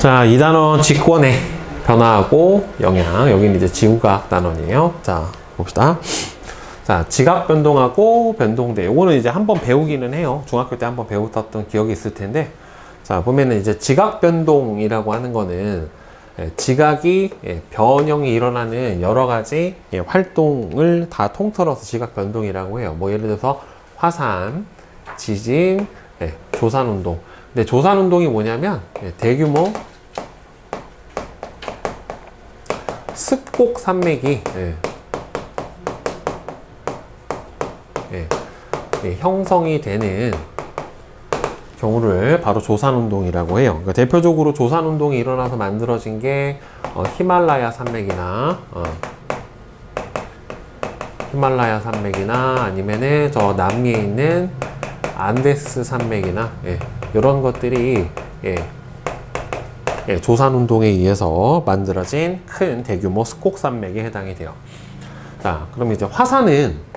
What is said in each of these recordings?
자, 2단원 직권의 변화하고 영향. 여기는 이제 지구과학 단원이에요. 자, 봅시다. 자, 지각 변동하고 변동대. 요거는 이제 한번 배우기는 해요. 중학교 때 한번 배웠던 기억이 있을 텐데. 자, 보면은 이제 지각 변동이라고 하는 거는 지각이 변형이 일어나는 여러 가지 활동을 다 통틀어서 지각 변동이라고 해요. 뭐 예를 들어서 화산, 지진, 조산 운동. 근데 조산 운동이 뭐냐면 대규모 습곡 산맥이 형성이 되는 경우를 바로 조산운동이라고 해요. 그러니까 대표적으로 조산운동이 일어나서 만들어진 게 히말라야 산맥이나 아니면은 저 남미에 있는 안데스 산맥이나 이런 것들이 조산운동에 의해서 만들어진 큰 대규모 습곡 산맥에 해당이 돼요. 자, 그럼 이제 화산은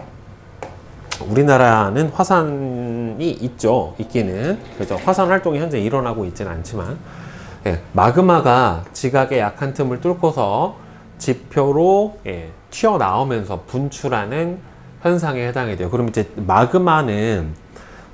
우리나라는 화산이 있기는. 그죠? 화산 활동이 현재 일어나고 있지는 않지만, 마그마가 지각의 약한 틈을 뚫고서 지표로 튀어나오면서 분출하는 현상에 해당이 돼요. 그럼 이제 마그마는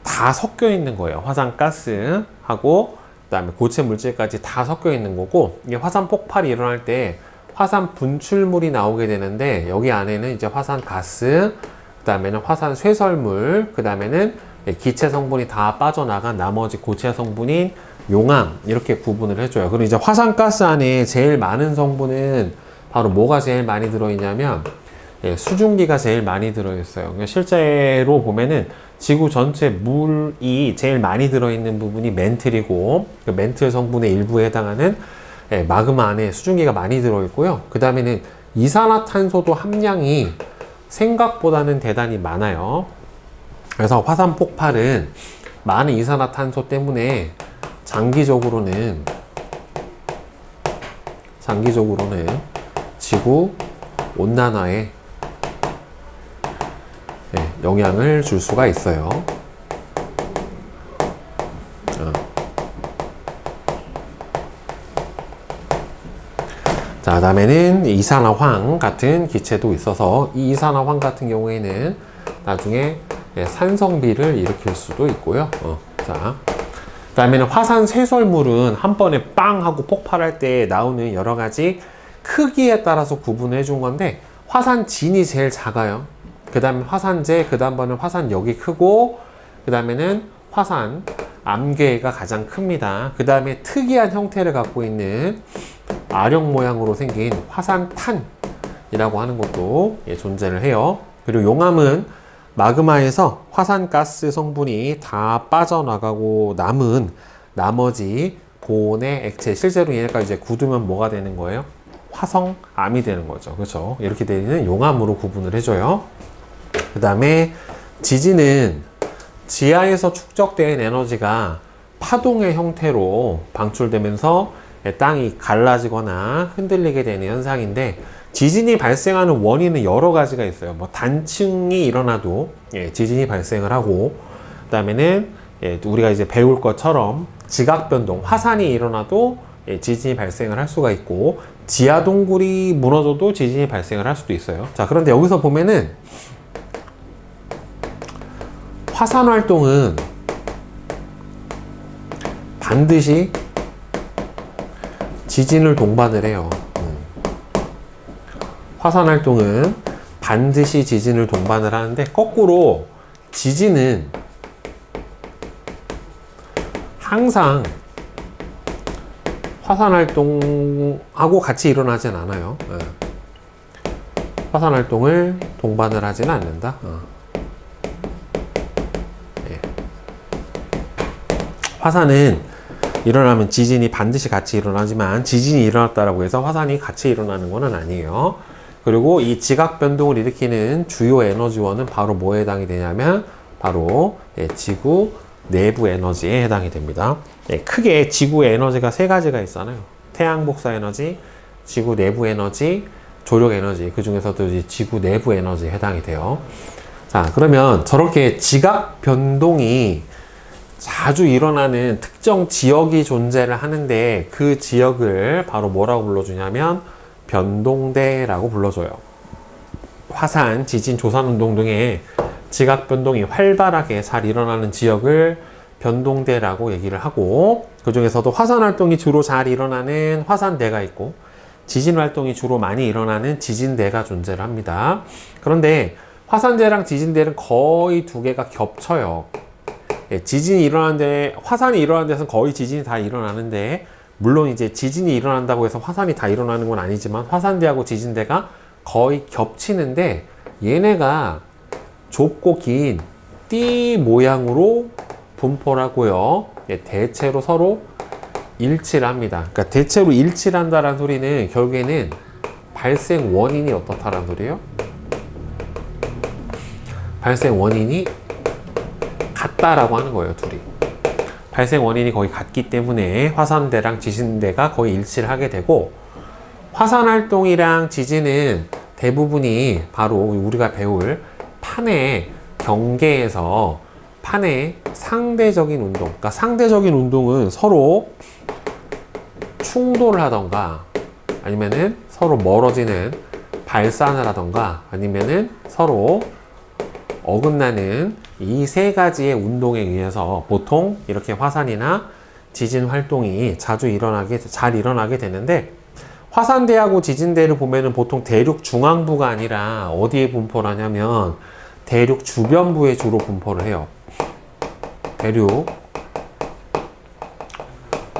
다 섞여 있는 거예요. 화산가스하고, 그 다음에 고체 물질까지 다 섞여 있는 거고, 이게 화산 폭발이 일어날 때 화산 분출물이 나오게 되는데, 여기 안에는 이제 화산가스, 그 다음에는 화산 쇠설물, 그 다음에는 기체 성분이 다 빠져나간 나머지 고체 성분인 용암, 이렇게 구분을 해줘요. 그럼 이제 화산가스 안에 제일 많은 성분은 바로 뭐가 제일 많이 들어있냐면 수증기가 제일 많이 들어있어요. 그러니까 실제로 보면은 지구 전체 물이 제일 많이 들어있는 부분이 멘틀이고, 그 멘틀 성분의 일부에 해당하는 마그마 안에 수증기가 많이 들어있고요. 그 다음에는 이산화탄소도 함량이 생각보다는 대단히 많아요. 그래서 화산 폭발은 많은 이산화탄소 때문에 장기적으로는 지구 온난화에 영향을 줄 수가 있어요. 자, 다음에는 이산화황 같은 기체도 있어서, 이 이산화황 같은 경우에는 나중에 산성비를 일으킬 수도 있고요. 자, 그 다음에는 화산 쇠설물은 한 번에 빵 하고 폭발할 때 나오는 여러 가지 크기에 따라서 구분해 준 건데, 화산진이 제일 작아요. 그 다음에 화산재, 그 다음번은 화산역이 크고, 그 다음에는 화산 암괴가 가장 큽니다. 그 다음에 특이한 형태를 갖고 있는 아령 모양으로 생긴 화산탄이라고 하는 것도 존재를 해요. 그리고 용암은 마그마에서 화산가스 성분이 다 빠져나가고 남은 나머지 고온의 액체, 실제로 얘네가 이제 굳으면 뭐가 되는 거예요? 화성암이 되는 거죠. 그렇죠? 이렇게 되는 용암으로 구분을 해줘요. 그 다음에 지진은 지하에서 축적된 에너지가 파동의 형태로 방출되면서 땅이 갈라지거나 흔들리게 되는 현상인데, 지진이 발생하는 원인은 여러 가지가 있어요. 뭐 단층이 일어나도 지진이 발생을 하고, 그 다음에는 우리가 이제 배울 것처럼 지각 변동, 화산이 일어나도 지진이 발생을 할 수가 있고, 지하 동굴이 무너져도 지진이 발생을 할 수도 있어요. 자, 그런데 여기서 보면은 화산 활동은 반드시 지진을 동반을 해요. 화산 활동은 반드시 지진을 동반을 하는데, 거꾸로 지진은 항상 화산 활동하고 같이 일어나진 않아요. 화산 활동을 동반을 하지는 않는다. 화산은 일어나면 지진이 반드시 같이 일어나지만, 지진이 일어났다라고 해서 화산이 같이 일어나는 것은 아니에요. 그리고 이 지각 변동을 일으키는 주요 에너지원은 바로 뭐에 해당이 되냐면 바로 지구 내부 에너지에 해당이 됩니다. 크게 지구의 에너지가 세 가지가 있잖아요. 태양 복사 에너지, 지구 내부 에너지, 조력 에너지. 그 중에서도 이제 지구 내부 에너지에 해당이 돼요. 자, 그러면 저렇게 지각 변동이 자주 일어나는 특정 지역이 존재를 하는데 그 지역을 바로 뭐라고 불러주냐면 변동대라고 불러줘요. 화산, 지진, 조산운동 등의 지각 변동이 활발하게 잘 일어나는 지역을 변동대라고 얘기를 하고, 그 중에서도 화산 활동이 주로 잘 일어나는 화산대가 있고 지진 활동이 주로 많이 일어나는 지진대가 존재를 합니다. 그런데 화산대랑 지진대는 거의 두 개가 겹쳐요. 지진이 일어나는데, 화산이 일어나는 데서는 거의 지진이 다 일어나는데, 물론 이제 지진이 일어난다고 해서 화산이 다 일어나는 건 아니지만 화산대하고 지진대가 거의 겹치는데, 얘네가 좁고 긴 띠 모양으로 분포를 하고요. 대체로 서로 일치를 합니다. 그러니까 대체로 일치를 한다는 소리는 결국에는 발생 원인이 어떻다는 소리예요? 발생 원인이 같다라고 하는 거예요, 둘이. 발생 원인이 거의 같기 때문에 화산대랑 지진대가 거의 일치를 하게 되고, 화산 활동이랑 지진은 대부분이 바로 우리가 배울 판의 경계에서 판의 상대적인 운동, 그러니까 상대적인 운동은 서로 충돌을 하던가 아니면은 서로 멀어지는 발산을 하던가 아니면은 서로 어긋나는 이 세 가지의 운동에 의해서 보통 이렇게 화산이나 지진 활동이 잘 일어나게 되는데, 화산대하고 지진대를 보면은 보통 대륙 중앙부가 아니라 어디에 분포를 하냐면 대륙 주변부에 주로 분포를 해요. 대륙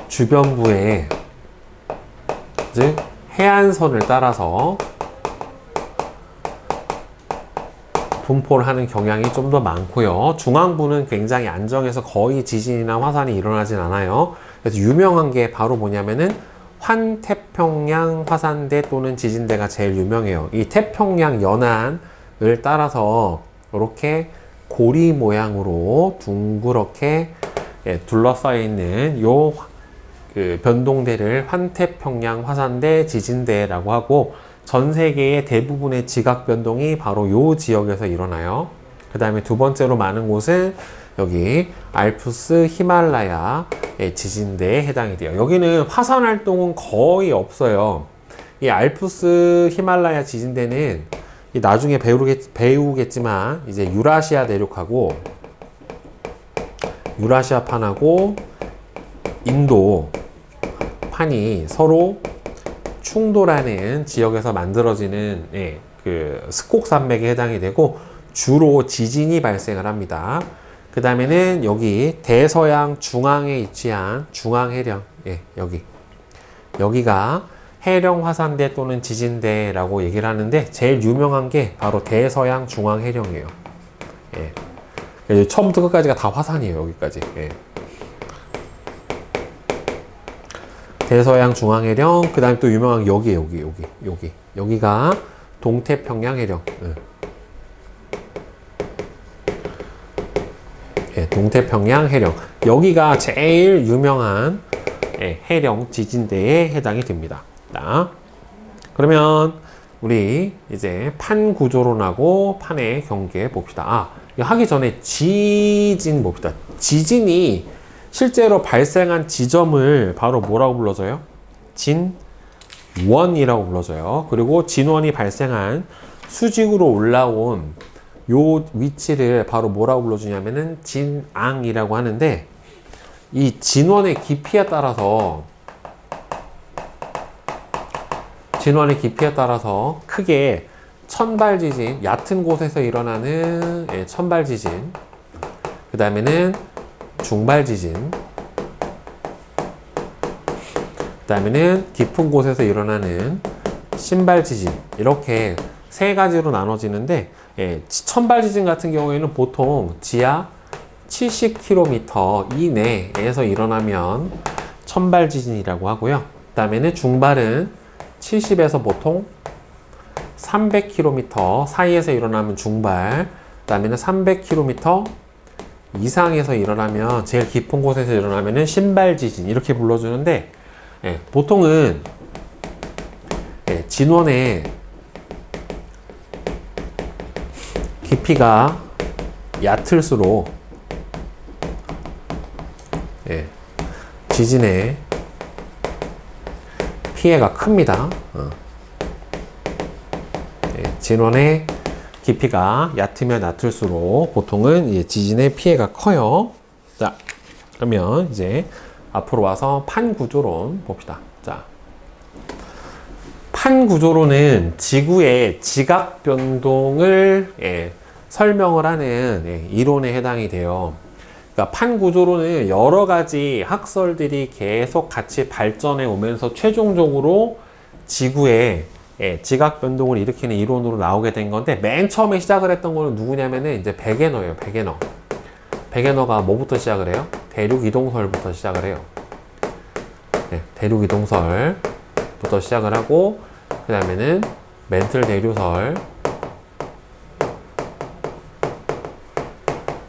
주변부에, 즉 해안선을 따라서 분포를 하는 경향이 좀 더 많고요. 중앙부는 굉장히 안정해서 거의 지진이나 화산이 일어나진 않아요. 그래서 유명한 게 바로 뭐냐면은 환태평양 화산대 또는 지진대가 제일 유명해요. 이 태평양 연안을 따라서 이렇게 고리 모양으로 둥그렇게 둘러싸여 있는 요 변동대를 환태평양 화산대 지진대라고 하고, 전 세계의 대부분의 지각 변동이 바로 요 지역에서 일어나요. 그 다음에 두 번째로 많은 곳은 여기 알프스 히말라야 지진대에 해당이 돼요. 여기는 화산 활동은 거의 없어요. 이 알프스 히말라야 지진대는 나중에 배우겠지만 이제 유라시아 대륙하고 유라시아 판하고 인도 판이 서로 충돌하는 지역에서 만들어지는 그 스콕 산맥에 해당이 되고 주로 지진이 발생을 합니다. 그 다음에는 여기 대서양 중앙에 위치한 중앙해령, 여기가 해령 화산대 또는 지진대라고 얘기를 하는데, 제일 유명한 게 바로 대서양 중앙해령이에요. 처음부터 끝까지가 다 화산이에요, 여기까지. 대서양 중앙해령, 그 다음에 또 유명한 여기가 동태평양 해령. 동태평양 해령. 여기가 제일 유명한 해령 지진대에 해당이 됩니다. 자, 그러면 우리 이제 판 구조론하고 판의 경계 봅시다. 이거 하기 전에 지진 봅시다. 지진이 실제로 발생한 지점을 바로 뭐라고 불러줘요? 진원이라고 불러줘요. 그리고 진원이 발생한 수직으로 올라온 요 위치를 바로 뭐라고 불러주냐면은 진앙이라고 하는데, 이 진원의 깊이에 따라서 크게 천발지진, 얕은 곳에서 일어나는 천발지진, 그 다음에는 중발지진, 그 다음에는 깊은 곳에서 일어나는 신발지진, 이렇게 세 가지로 나눠지는데, 천발지진 같은 경우에는 보통 지하 70km 이내에서 일어나면 천발지진이라고 하고요. 그 다음에는 중발은 70에서 보통 300km 사이에서 일어나면 중발, 그 다음에는 300km 이상에서 일어나면, 제일 깊은 곳에서 일어나면은 신발지진, 이렇게 불러주는데, 보통은 진원의 깊이가 얕을수록 예, 지진의 피해가 큽니다. 예, 진원의 깊이가 얕으면 얕을수록 보통은 이 지진의 피해가 커요. 자, 그러면 이제 앞으로 와서 판구조론 봅시다. 자, 판구조론은 지구의 지각 변동을 설명을 하는 이론에 해당이 돼요. 그러니까 판구조론은 여러 가지 학설들이 계속 같이 발전해 오면서 최종적으로 지구의 지각 변동을 일으키는 이론으로 나오게 된 건데, 맨 처음에 시작을 했던 거는 누구냐면은 이제 베게너예요. 베게너가 뭐부터 시작을 해요? 대륙 이동설부터 시작을 해요. 네, 대륙 이동설부터 시작을 하고, 그 다음에는 멘틀 대류설,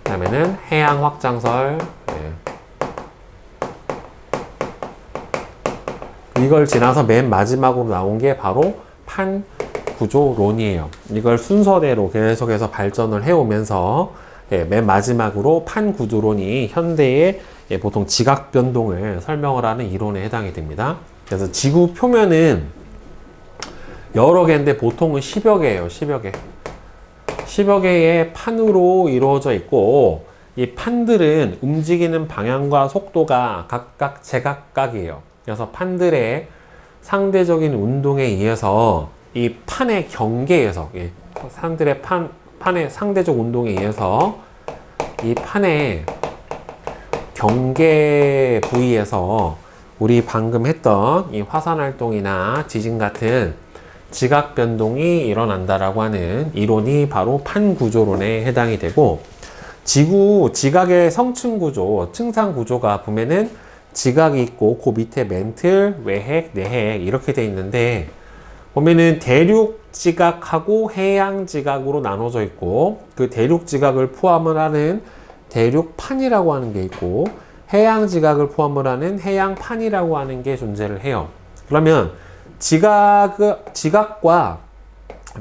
그 다음에는 해양 확장설, 이걸 지나서 맨 마지막으로 나온 게 바로 판구조론이에요. 이걸 순서대로 계속해서 발전을 해오면서 맨 마지막으로 판구조론이 현대의 보통 지각 변동을 설명을 하는 이론에 해당이 됩니다. 그래서 지구 표면은 여러 개인데 보통은 10여 개예요. 10여 개의 판으로 이루어져 있고, 이 판들은 움직이는 방향과 속도가 각각 제각각이에요. 그래서 판들의 상대적인 운동에 의해서 이 판의 경계에서, 판들의 판의 상대적 운동에 의해서 이 판의 경계 부위에서 우리 방금 했던 이 화산 활동이나 지진 같은 지각 변동이 일어난다라고 하는 이론이 바로 판구조론에 해당이 되고, 지구 지각의 성층 구조, 층상 구조가 보면은 지각이 있고 그 밑에 멘틀, 외핵, 내핵 이렇게 돼 있는데, 보면은 대륙 지각하고 해양 지각으로 나눠져 있고, 그 대륙 지각을 포함을 하는 대륙판이라고 하는 게 있고, 해양 지각을 포함을 하는 해양판이라고 하는 게 존재를 해요. 그러면 지각과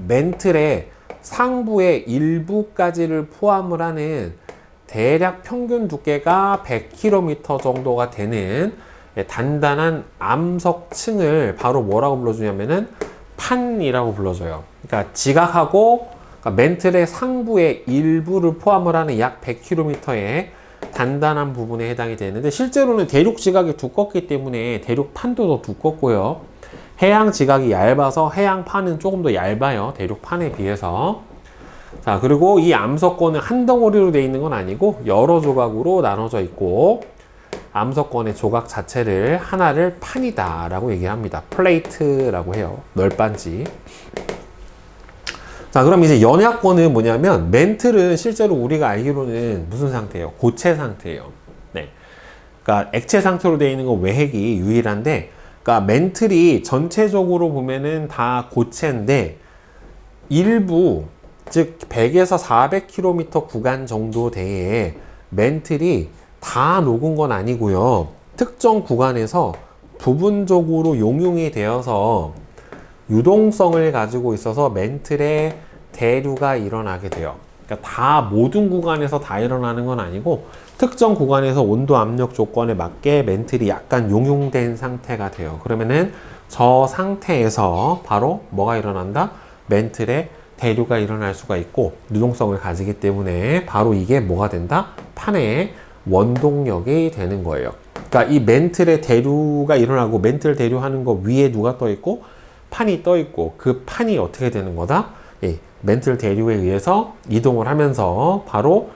멘틀의 상부의 일부까지를 포함을 하는 대략 평균 두께가 100km 정도가 되는 단단한 암석층을 바로 뭐라고 불러주냐면은 판이라고 불러줘요. 그러니까 지각하고, 그러니까 멘틀의 상부의 일부를 포함을 하는 약 100km의 단단한 부분에 해당이 되는데, 실제로는 대륙 지각이 두껍기 때문에 대륙판도 더 두껍고요. 해양 지각이 얇아서 해양판은 조금 더 얇아요. 대륙판에 비해서. 자, 그리고 이 암석권은 한 덩어리로 되어 있는 건 아니고 여러 조각으로 나눠져 있고, 암석권의 조각 자체를 하나를 판이다 라고 얘기합니다. 플레이트라고 해요. 널빤지. 자, 그럼 이제 연약권은 뭐냐면, 멘틀은 실제로 우리가 알기로는 무슨 상태예요? 고체 상태예요. 네. 그러니까 액체 상태로 되어 있는 건 외핵이 유일한데, 그러니까 멘틀이 전체적으로 보면은 다 고체인데, 일부, 즉 100에서 400km 구간 정도 대에 멘틀이 다 녹은 건 아니고요. 특정 구간에서 부분적으로 용융이 되어서 유동성을 가지고 있어서 멘틀의 대류가 일어나게 돼요. 그러니까 다 모든 구간에서 다 일어나는 건 아니고, 특정 구간에서 온도 압력 조건에 맞게 멘틀이 약간 용융된 상태가 돼요. 그러면은 저 상태에서 바로 뭐가 일어난다? 멘틀의 대류가 일어날 수가 있고, 유동성을 가지기 때문에 바로 이게 뭐가 된다? 판의 원동력이 되는 거예요. 그러니까 이 멘틀의 대류가 일어나고, 멘틀 대류하는 거 위에 누가 떠 있고 판이 떠 있고, 그 판이 어떻게 되는 거다? 멘틀 대류에 의해서 이동을 하면서 바로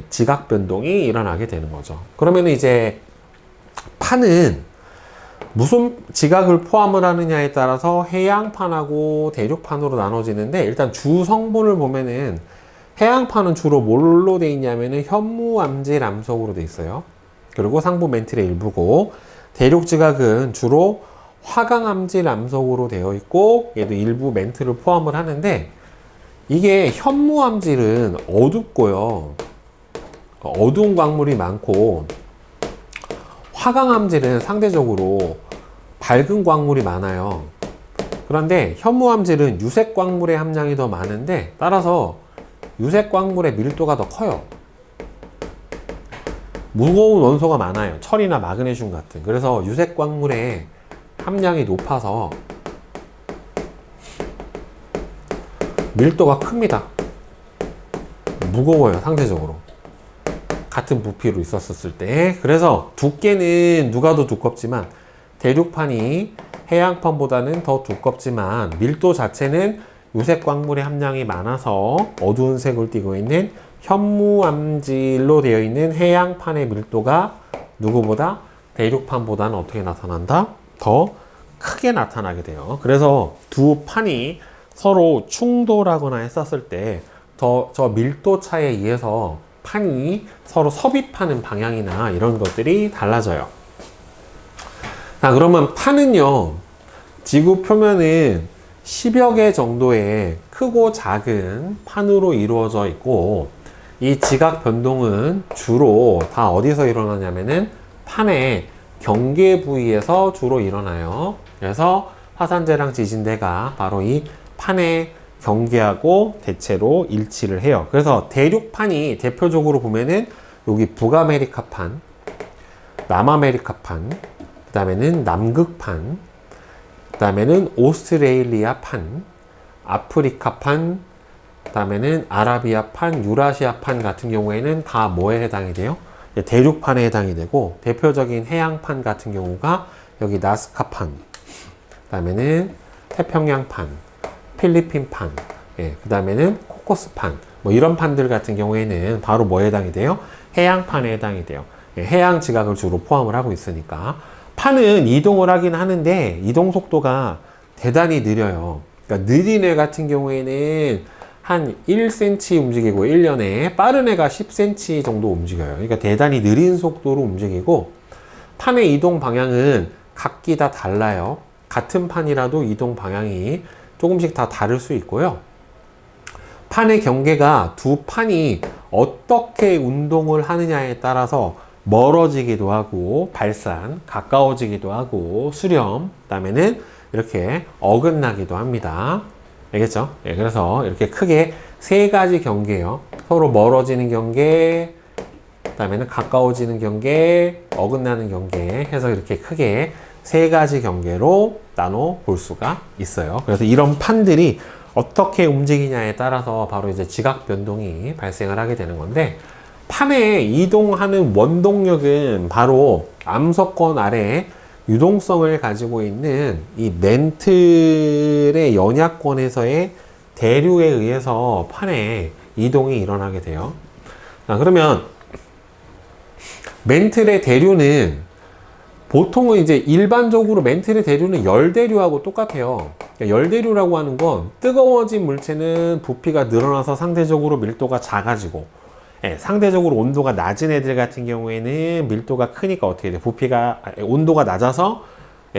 지각 변동이 일어나게 되는 거죠. 그러면 이제 판은 무슨 지각을 포함을 하느냐에 따라서 해양판하고 대륙판으로 나눠지는데, 일단 주 성분을 보면은 해양판은 주로 뭘로 돼 있냐면은 현무암질 암석으로 돼 있어요. 그리고 상부 멘틀의 일부고, 대륙 지각은 주로 화강암질 암석으로 되어 있고, 얘도 일부 멘틀을 포함을 하는데, 이게 현무암질은 어둡고요. 어두운 광물이 많고, 화강암질은 상대적으로 밝은 광물이 많아요. 그런데 현무암질은 유색 광물의 함량이 더 많은데, 따라서 유색 광물의 밀도가 더 커요. 무거운 원소가 많아요. 철이나 마그네슘 같은. 그래서 유색 광물의 함량이 높아서 밀도가 큽니다. 무거워요, 상대적으로. 같은 부피로 있었을 때. 그래서 두께는 누가 더 두껍지만 대륙판이 해양판보다는 더 두껍지만 밀도 자체는 유색 광물의 함량이 많아서 어두운 색을 띠고 있는 현무암질로 되어 있는 해양판의 밀도가 누구보다 대륙판보다는 어떻게 나타난다? 더 크게 나타나게 돼요. 그래서 두 판이 서로 충돌하거나 했었을 때 저 밀도 차에 의해서 판이 서로 섭입하는 방향이나 이런 것들이 달라져요. 자, 그러면 판은요, 지구 표면은 10여 개 정도의 크고 작은 판으로 이루어져 있고, 이 지각 변동은 주로 다 어디서 일어나냐면은 판의 경계 부위에서 주로 일어나요. 그래서 화산재랑 지진대가 바로 이 판의 경계하고 대체로 일치를 해요. 그래서 대륙판이 대표적으로 보면은 여기 북아메리카판, 남아메리카판, 그 다음에는 남극판, 그 다음에는 오스트레일리아판, 아프리카판, 그 다음에는 아라비아판, 유라시아판 같은 경우에는 다 뭐에 해당이 돼요? 대륙판에 해당이 되고, 대표적인 해양판 같은 경우가 여기 나스카판, 그 다음에는 태평양판, 필리핀판, 그 다음에는 코코스판, 뭐 이런 판들 같은 경우에는 바로 뭐에 해당이 돼요? 해양판에 해당이 돼요. 해양 지각을 주로 포함을 하고 있으니까. 판은 이동을 하긴 하는데 이동 속도가 대단히 느려요. 그러니까 느린 애 같은 경우에는 한 1cm 움직이고 1년에 빠른 애가 10cm 정도 움직여요. 그러니까 대단히 느린 속도로 움직이고, 판의 이동 방향은 각기 다 달라요. 같은 판이라도 이동 방향이 조금씩 다 다를 수 있고요. 판의 경계가 두 판이 어떻게 운동을 하느냐에 따라서 멀어지기도 하고, 발산, 가까워지기도 하고, 수렴, 그 다음에는 이렇게 어긋나기도 합니다. 알겠죠? 예, 그래서 이렇게 크게 세 가지 경계요. 서로 멀어지는 경계, 그 다음에는 가까워지는 경계, 어긋나는 경계 해서 이렇게 크게 세 가지 경계로 나눠 볼 수가 있어요. 그래서 이런 판들이 어떻게 움직이냐에 따라서 바로 이제 지각 변동이 발생을 하게 되는 건데, 판에 이동하는 원동력은 바로 암석권 아래에 유동성을 가지고 있는 이 멘틀의 연약권에서의 대류에 의해서 판에 이동이 일어나게 돼요. 자, 그러면 멘틀의 대류는 보통은 이제 일반적으로 멘틀의 대류는 열대류하고 똑같아요. 그러니까 열대류라고 하는 건 뜨거워진 물체는 부피가 늘어나서 상대적으로 밀도가 작아지고, 상대적으로 온도가 낮은 애들 같은 경우에는 밀도가 크니까 어떻게 돼요? 온도가 낮아서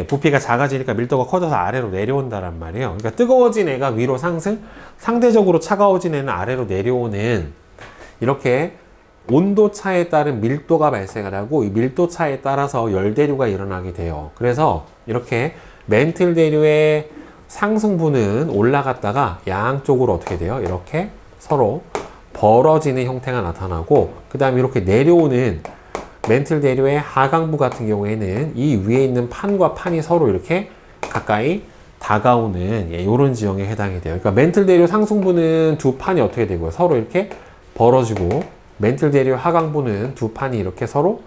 부피가 작아지니까 밀도가 커져서 아래로 내려온다란 말이에요. 그러니까 뜨거워진 애가 위로 상승, 상대적으로 차가워진 애는 아래로 내려오는, 이렇게 온도 차에 따른 밀도가 발생을 하고, 이 밀도 차에 따라서 열대류가 일어나게 돼요. 그래서 이렇게 멘틀 대류의 상승부는 올라갔다가 양쪽으로 어떻게 돼요? 이렇게 서로 벌어지는 형태가 나타나고, 그 다음에 이렇게 내려오는 멘틀 대류의 하강부 같은 경우에는 이 위에 있는 판과 판이 서로 이렇게 가까이 다가오는 이런 지형에 해당이 돼요. 그러니까 멘틀 대류 상승부는 두 판이 어떻게 되고요? 서로 이렇게 벌어지고, 멘틀 대류 하강부는 두 판이 이렇게 서로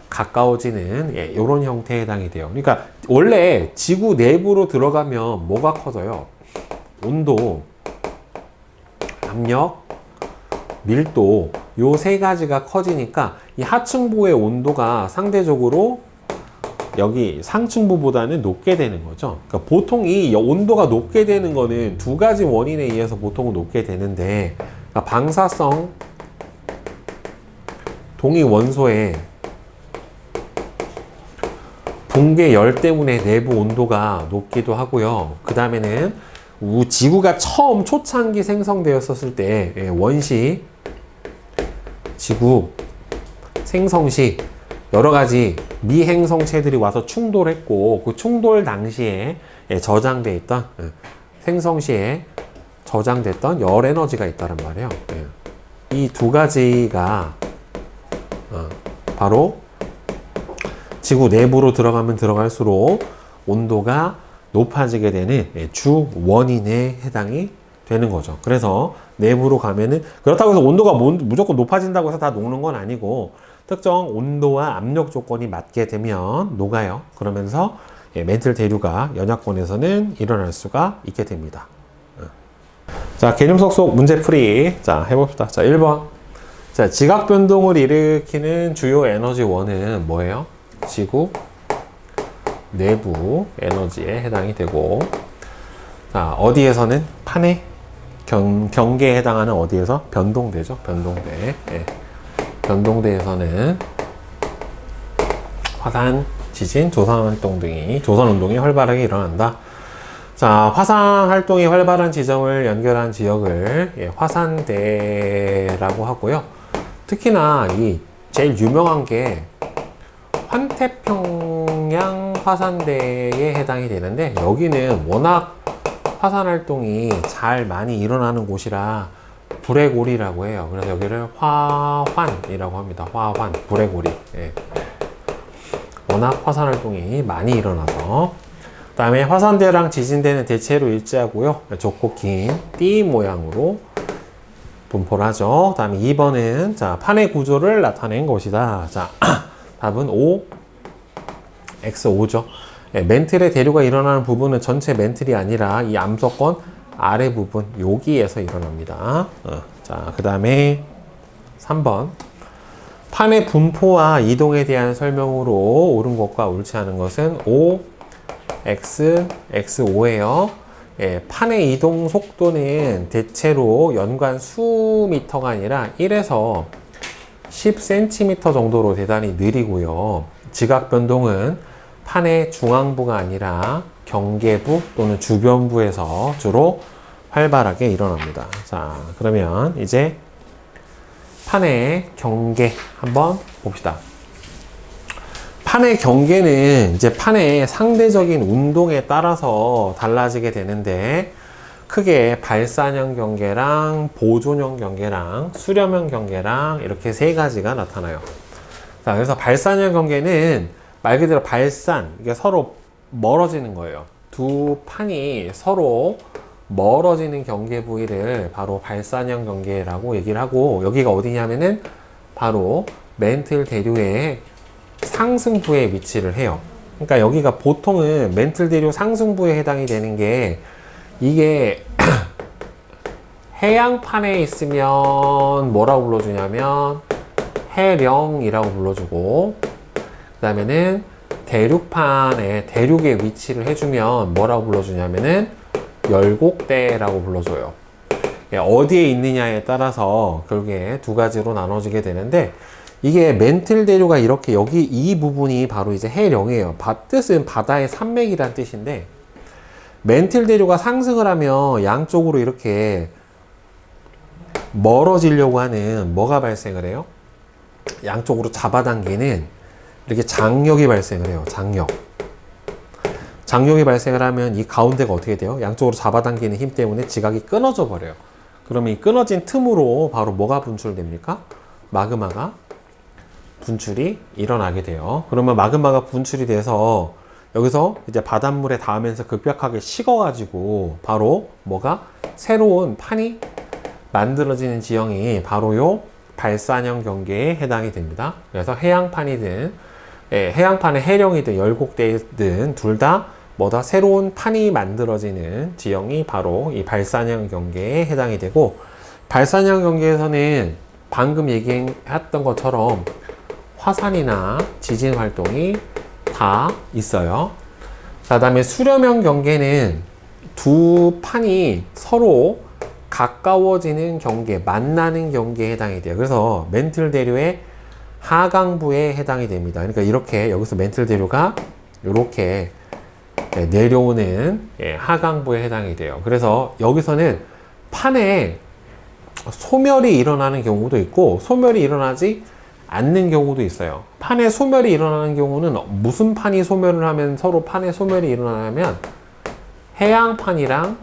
가까워지는 이런 형태에 해당이 돼요. 그러니까 원래 지구 내부로 들어가면 뭐가 커져요? 온도, 압력, 밀도, 요 세 가지가 커지니까 이 하층부의 온도가 상대적으로 여기 상층부보다는 높게 되는 거죠. 그러니까 보통 이 온도가 높게 되는 거는 두 가지 원인에 의해서 보통은 높게 되는데, 그러니까 방사성 동위 원소의 붕괴 열 때문에 내부 온도가 높기도 하고요. 그 다음에는 지구가 처음 초창기 생성되었을 때, 원시 지구 생성 시 여러 가지 미행성체들이 와서 충돌했고, 그 충돌 당시에 저장돼 있던, 생성 시에 저장됐던 열 에너지가 있다란 말이에요. 이 두 가지가 바로 지구 내부로 들어가면 들어갈수록 온도가 높아지게 되는 주 원인에 해당이 되는 거죠. 그래서 내부로 가면은, 그렇다고 해서 온도가 무조건 높아진다고 해서 다 녹는 건 아니고 특정 온도와 압력 조건이 맞게 되면 녹아요. 그러면서 멘틀 대류가 연약권에서는 일어날 수가 있게 됩니다. 자, 개념 속속 문제풀이. 자, 해봅시다. 자, 1번. 자, 지각 변동을 일으키는 주요 에너지원은 뭐예요? 지구 내부 에너지에 해당이 되고, 자, 어디에서는 판의 경계에 해당하는 어디에서? 변동대죠. 변동대. 예. 변동대에서는 화산, 지진, 조선운동이 활발하게 일어난다. 자, 화산 활동이 활발한 지점을 연결한 지역을 화산대라고 하고요. 특히나 이 제일 유명한 게 환태평양 화산대에 해당이 되는데, 여기는 워낙 화산 활동이 잘 많이 일어나는 곳이라 불의 고리라고 해요. 그래서 여기를 화환이라고 합니다. 화환, 불의 고리. 예. 워낙 화산 활동이 많이 일어나서. 그 다음에 화산대랑 지진대는 대체로 일치하고요. 좁고 긴 띠 모양으로 분포를 하죠. 그 다음에 2번은 자, 판의 구조를 나타낸 것이다. 자, 답은 5, X5죠. 예, 멘틀의 대류가 일어나는 부분은 전체 멘틀이 아니라 이 암석권 아래 부분, 여기에서 일어납니다. 자, 그 다음에 3번. 판의 분포와 이동에 대한 설명으로 옳은 것과 옳지 않은 것은 5, X, X5예요. 예, 판의 이동 속도는 대체로 연간 수미터가 아니라 1에서 10cm 정도로 대단히 느리고요. 지각 변동은 판의 중앙부가 아니라 경계부 또는 주변부에서 주로 활발하게 일어납니다. 자, 그러면 이제 판의 경계 한번 봅시다. 판의 경계는 이제 판의 상대적인 운동에 따라서 달라지게 되는데, 크게 발산형 경계랑 보존형 경계랑 수렴형 경계랑 이렇게 세 가지가 나타나요. 자, 그래서 발산형 경계는 말 그대로 발산, 이게 서로 멀어지는 거예요. 두 판이 서로 멀어지는 경계 부위를 바로 발산형 경계라고 얘기를 하고, 여기가 어디냐면은 바로 멘틀 대류의 상승부에 위치를 해요. 그러니까 여기가 보통은 멘틀 대류 상승부에 해당이 되는 게, 이게 해양판에 있으면 뭐라고 불러주냐면 해령이라고 불러주고, 그 다음에는 대륙판에 대륙에 위치를 해주면 뭐라고 불러주냐면은 열곡대라고 불러줘요. 어디에 있느냐에 따라서 결국에 두 가지로 나눠지게 되는데, 이게 멘틀 대류가 이렇게 여기 이 부분이 바로 이제 해령이에요. 뜻은 바다의 산맥이란 뜻인데, 멘틀 대류가 상승을 하면 양쪽으로 이렇게 멀어지려고 하는 뭐가 발생을 해요? 양쪽으로 잡아당기는 이렇게 장력이 발생을 해요. 장력이 발생을 하면 이 가운데가 어떻게 돼요? 양쪽으로 잡아당기는 힘 때문에 지각이 끊어져 버려요. 그러면 이 끊어진 틈으로 바로 뭐가 분출됩니까? 마그마가 분출이 일어나게 돼요. 그러면 마그마가 분출이 돼서 여기서 이제 바닷물에 닿으면서 급격하게 식어가지고 바로 뭐가 새로운 판이 만들어지는 지형이 바로 요 발산형 경계에 해당이 됩니다. 그래서 해양판이든 해양판의 해령이든 열곡대든 둘 다 뭐다 새로운 판이 만들어지는 지형이 바로 이 발산형 경계에 해당이 되고, 발산형 경계에서는 방금 얘기했던 것처럼 화산이나 지진 활동이 다 있어요. 자, 그다음에 수렴형 경계는 두 판이 서로 가까워지는 경계, 만나는 경계에 해당이 돼요. 그래서 멘틀 대류의 하강부에 해당이 됩니다. 그러니까 이렇게 여기서 멘틀 대류가 이렇게 내려오는 하강부에 해당이 돼요. 그래서 여기서는 판에 소멸이 일어나는 경우도 있고 소멸이 일어나지 않는 경우도 있어요. 판에 소멸이 일어나는 경우는 무슨 판이 소멸을 하면 서로 판에 소멸이 일어나냐면 해양판이랑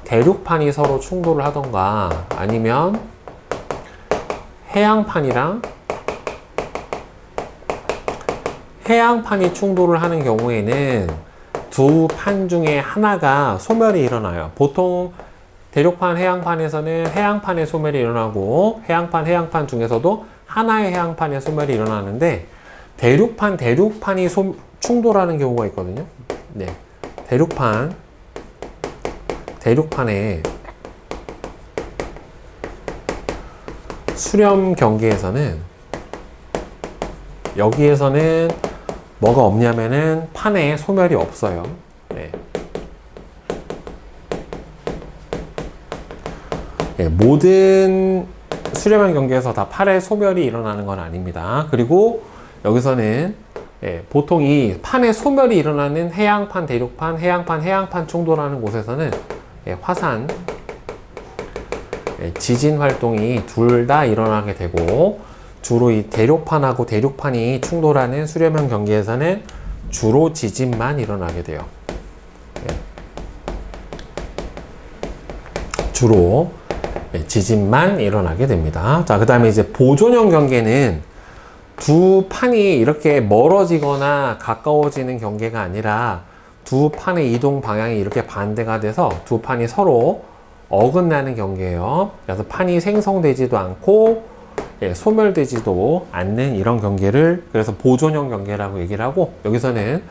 대륙판이 서로 충돌을 하던가, 아니면 해양판이랑 해양판이 충돌을 하는 경우에는 두 판 중에 하나가 소멸이 일어나요. 보통 대륙판, 해양판에서는 해양판의 소멸이 일어나고 해양판 중에서도 하나의 해양판의 소멸이 일어나는데 대륙판이 충돌하는 경우가 있거든요. 네, 대륙판의 수렴 경계에서는 여기에서는 뭐가 없냐면은 판에 소멸이 없어요. 네. 네, 모든 수렴형 경계에서 다 판에 소멸이 일어나는 건 아닙니다. 그리고 여기서는 보통 이 판에 소멸이 일어나는 해양판, 대륙판, 해양판 충돌하는 곳에서는 화산, 지진 활동이 둘 다 일어나게 되고, 주로 이 대륙판하고 대륙판이 충돌하는 수렴형 경계에서는 주로 지진만 일어나게 돼요. 주로 지진만 일어나게 됩니다. 자, 그 다음에 이제 보존형 경계는 두 판이 이렇게 멀어지거나 가까워지는 경계가 아니라 두 판의 이동 방향이 이렇게 반대가 돼서 두 판이 서로 어긋나는 경계예요. 그래서 판이 생성되지도 않고 소멸되지도 않는 이런 경계를 그래서 보존형 경계라고 얘기를 하고, 여기서는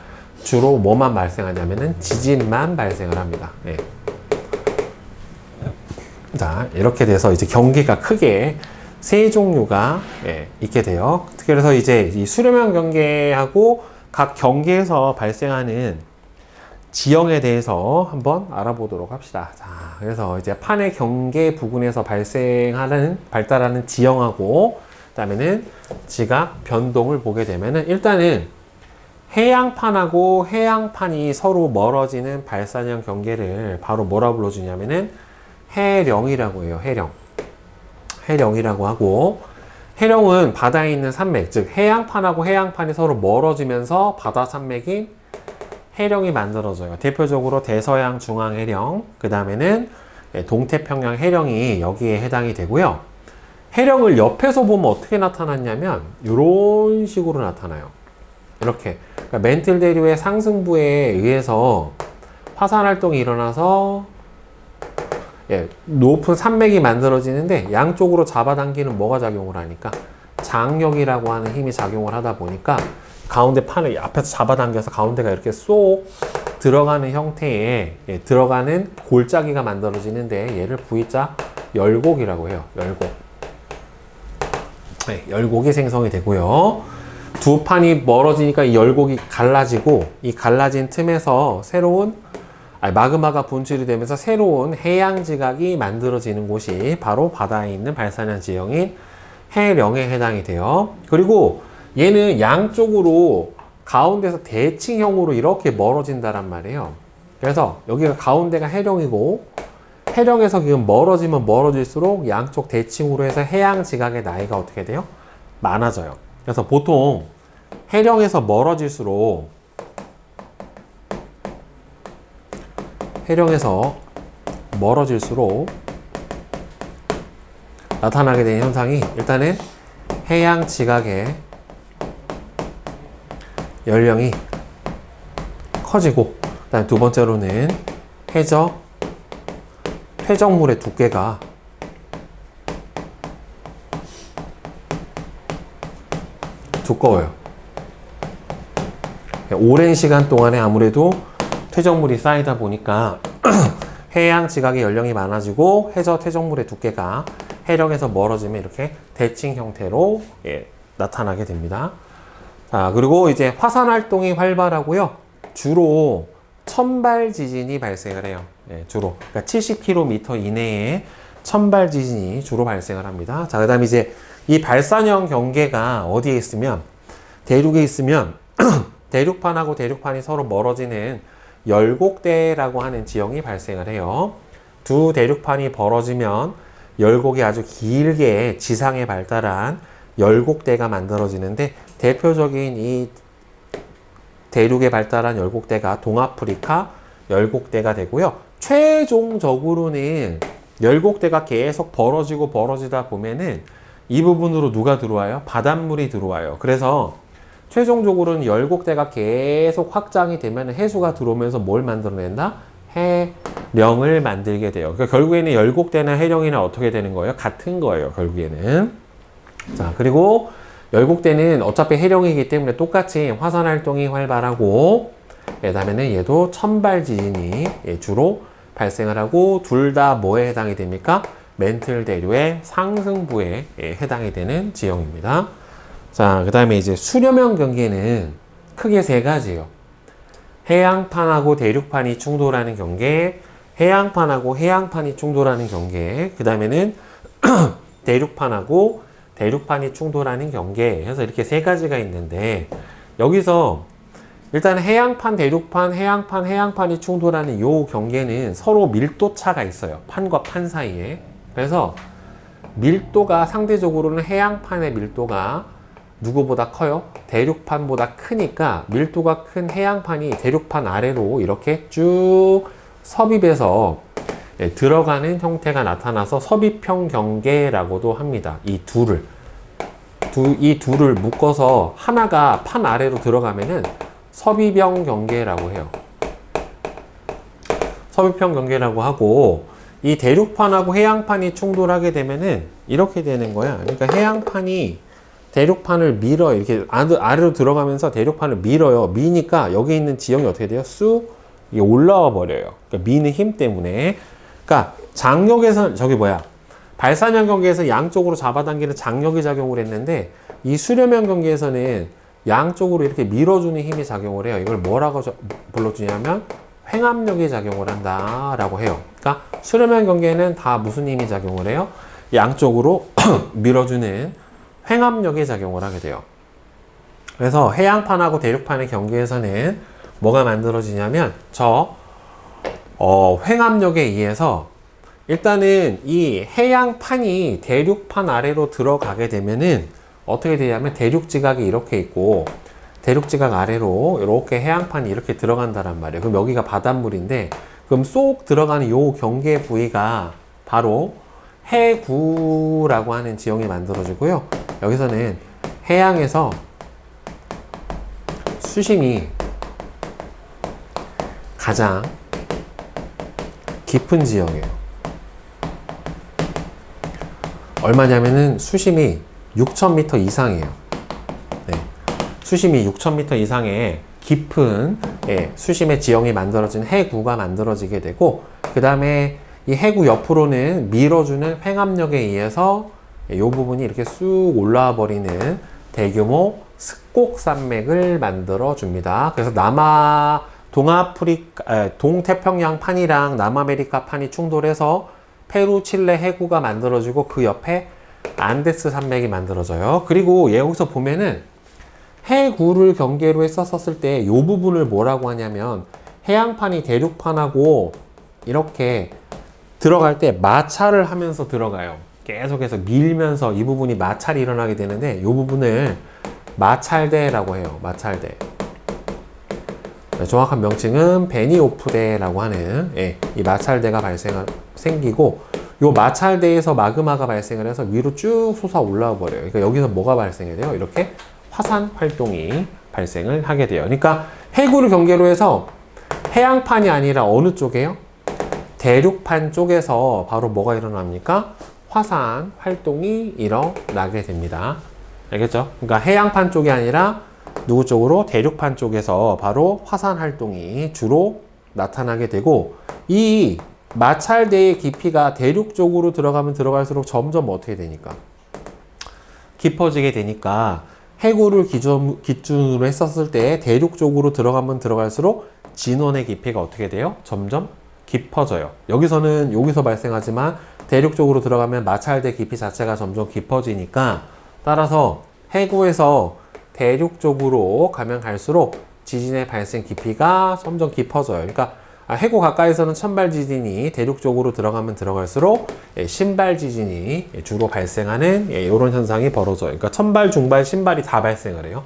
주로 뭐만 발생하냐면은 지진만 발생을 합니다. 네. 자, 이렇게 돼서 이제 경계가 크게 세 종류가 있게 돼요. 그래서 이제 이 수렴형 경계하고 각 경계에서 발생하는 지형에 대해서 한번 알아보도록 합시다. 자, 그래서 이제 판의 경계 부근에서 발달하는 지형하고, 그 다음에는 지각 변동을 보게 되면은, 일단은 해양판하고 해양판이 서로 멀어지는 발산형 경계를 바로 뭐라 불러주냐면은 해령이라고 해요. 해령이라고 하고, 해령은 바다에 있는 산맥, 즉 해양판하고 해양판이 서로 멀어지면서 바다 산맥인 해령이 만들어져요. 대표적으로 대서양 중앙 해령, 그 다음에는 동태평양 해령이 여기에 해당이 되고요. 해령을 옆에서 보면 어떻게 나타났냐면 이런 식으로 나타나요. 이렇게, 그러니까 멘틀 대류의 상승부에 의해서 화산 활동이 일어나서 높은 산맥이 만들어지는데, 양쪽으로 잡아당기는 뭐가 작용을 하니까 장력이라고 하는 힘이 작용을 하다 보니까 가운데 판을 앞에서 잡아당겨서 가운데가 이렇게 쏙 들어가는 형태의 들어가는 골짜기가 만들어지는데, 얘를 V자 열곡이라고 해요. 열곡이 생성이 되고요. 두 판이 멀어지니까 이 열곡이 갈라지고, 이 갈라진 틈에서 마그마가 분출이 되면서 새로운 해양 지각이 만들어지는 곳이 바로 바다에 있는 발산형 지형인 해령에 해당이 돼요. 그리고 얘는 양쪽으로 가운데서 대칭형으로 이렇게 멀어진다란 말이에요. 그래서 여기가 가운데가 해령이고, 해령에서 지금 멀어지면 멀어질수록 양쪽 대칭으로 해서 해양 지각의 나이가 어떻게 돼요? 많아져요. 그래서 보통 해령에서 멀어질수록 나타나게 되는 현상이, 일단은 해양 지각의 연령이 커지고, 그다음 두 번째로는 퇴적물의 두께가 두꺼워요. 오랜 시간 동안에 아무래도 퇴적물이 쌓이다 보니까 해양 지각의 연령이 많아지고 퇴적물의 두께가 해령에서 멀어지면 이렇게 대칭 형태로 나타나게 됩니다. 자, 그리고 이제 화산 활동이 활발하고요. 주로 천발 지진이 발생을 해요. 주로. 그러니까 70km 이내에 천발 지진이 주로 발생을 합니다. 자, 그 다음에 이제 이 발산형 경계가 어디에 있으면, 대륙에 있으면 대륙판하고 대륙판이 서로 멀어지는 열곡대라고 하는 지형이 발생을 해요. 두 대륙판이 벌어지면 열곡이 아주 길게 지상에 발달한 열곡대가 만들어지는데, 대표적인 이 대륙에 발달한 열곡대가 동아프리카 열곡대가 되고요. 최종적으로는 열곡대가 계속 벌어지다 보면은 이 부분으로 누가 들어와요? 바닷물이 들어와요. 그래서 최종적으로는 열곡대가 계속 확장이 되면 해수가 들어오면서 뭘 만들어낸다? 해령을 만들게 돼요. 그러니까 결국에는 열곡대나 해령이나 어떻게 되는 거예요? 같은 거예요, 결국에는. 자, 그리고 열곡대는 어차피 해령이기 때문에 똑같이 화산 활동이 활발하고, 그 다음에는 얘도 천발 지진이 주로 발생을 하고, 둘 다 뭐에 해당이 됩니까? 멘틀 대류의 상승부에 해당이 되는 지형입니다. 자, 그 다음에 이제 수려면 경계는 크게 세 가지예요. 해양판하고 대륙판이 충돌하는 경계, 해양판하고 해양판이 충돌하는 경계, 그 다음에는 대륙판하고 대륙판이 충돌하는 경계 해서 이렇게 세 가지가 있는데, 여기서 일단 해양판, 대륙판, 해양판, 해양판이 충돌하는 요 경계는 서로 밀도 차가 있어요. 판과 판 사이에. 그래서 밀도가 상대적으로는 해양판의 밀도가 누구보다 커요? 대륙판보다 크니까 밀도가 큰 해양판이 대륙판 아래로 이렇게 쭉 섭입해서 들어가는 형태가 나타나서 섭입형 경계라고도 합니다. 이 둘을 묶어서 하나가 판 아래로 들어가면은 섭입형 경계라고 해요. 섭입형 경계라고 하고, 이 대륙판하고 해양판이 충돌하게 되면은 이렇게 되는 거야. 그러니까 해양판이 대륙판을 밀어, 이렇게 아래로 들어가면서 대륙판을 밀어요. 미니까 여기 있는 지형이 어떻게 돼요? 쑥 이게 올라와 버려요. 그러니까 미는 힘 때문에. 그러니까 장력에서 발산형 경계에서 양쪽으로 잡아당기는 장력이 작용을 했는데, 이 수렴형 경계에서는 양쪽으로 이렇게 밀어주는 힘이 작용을 해요. 이걸 뭐라고 불러주냐면 횡압력이 작용을 한다라고 해요. 그러니까 수렴형 경계에는 다 무슨 힘이 작용을 해요? 양쪽으로 밀어주는 횡압력이 작용을 하게 돼요. 그래서 해양판하고 대륙판의 경계에서는 뭐가 만들어지냐면 횡압력에 의해서 일단은 이 해양판이 대륙판 아래로 들어가게 되면은 어떻게 되냐면 대륙지각이 이렇게 있고, 대륙지각 아래로 이렇게 해양판이 이렇게 들어간다란 말이에요. 그럼 여기가 바닷물인데, 그럼 쏙 들어가는 요 경계 부위가 바로 해구라고 하는 지형이 만들어지고요. 여기서는 해양에서 수심이 가장 깊은 지형이에요. 얼마냐면은 수심이 6,000m 이상이에요. 네. 수심이 6,000m 이상의 깊은 수심의 지형이 만들어진 해구가 만들어지게 되고, 그 다음에 이 해구 옆으로는 밀어주는 횡압력에 의해서 이 부분이 이렇게 쑥 올라와 버리는 대규모 습곡산맥을 만들어 줍니다. 그래서 동태평양 판이랑 남아메리카 판이 충돌해서 페루, 칠레 해구가 만들어지고, 그 옆에 안데스 산맥이 만들어져요. 그리고 여기서 보면은 해구를 경계로 했었을 때 이 부분을 뭐라고 하냐면, 해양판이 대륙판하고 이렇게 들어갈 때 마찰을 하면서 들어가요. 계속해서 밀면서 이 부분이 마찰이 일어나게 되는데, 이 부분을 마찰대라고 해요. 마찰대. 정확한 명칭은 베니오프대라고 하는 이 마찰대가 생기고, 이 마찰대에서 마그마가 발생을 해서 위로 쭉 솟아 올라와 버려요. 그러니까 여기서 뭐가 발생이 돼요? 이렇게 화산 활동이 발생을 하게 돼요. 그러니까 해구를 경계로 해서 해양판이 아니라 어느 쪽이에요? 대륙판 쪽에서 바로 뭐가 일어납니까? 화산 활동이 일어나게 됩니다. 알겠죠? 그러니까 해양판 쪽이 아니라 누구 쪽으로? 대륙판 쪽에서 바로 화산 활동이 주로 나타나게 되고, 이 마찰대의 깊이가 대륙 쪽으로 들어가면 들어갈수록 점점 어떻게 되니까? 깊어지게 되니까, 해구를 기준으로 했었을 때 대륙 쪽으로 들어가면 들어갈수록 진원의 깊이가 어떻게 돼요? 점점 깊어져요. 여기서 발생하지만 대륙 쪽으로 들어가면 마찰대 깊이 자체가 점점 깊어지니까, 따라서 해구에서 대륙 쪽으로 가면 갈수록 지진의 발생 깊이가 점점 깊어져요. 그러니까 해구 가까이서는 천발 지진이 대륙 쪽으로 들어가면 들어갈수록 신발 지진이 주로 발생하는 이런 현상이 벌어져요. 그러니까 천발, 중발, 신발이 다 발생을 해요.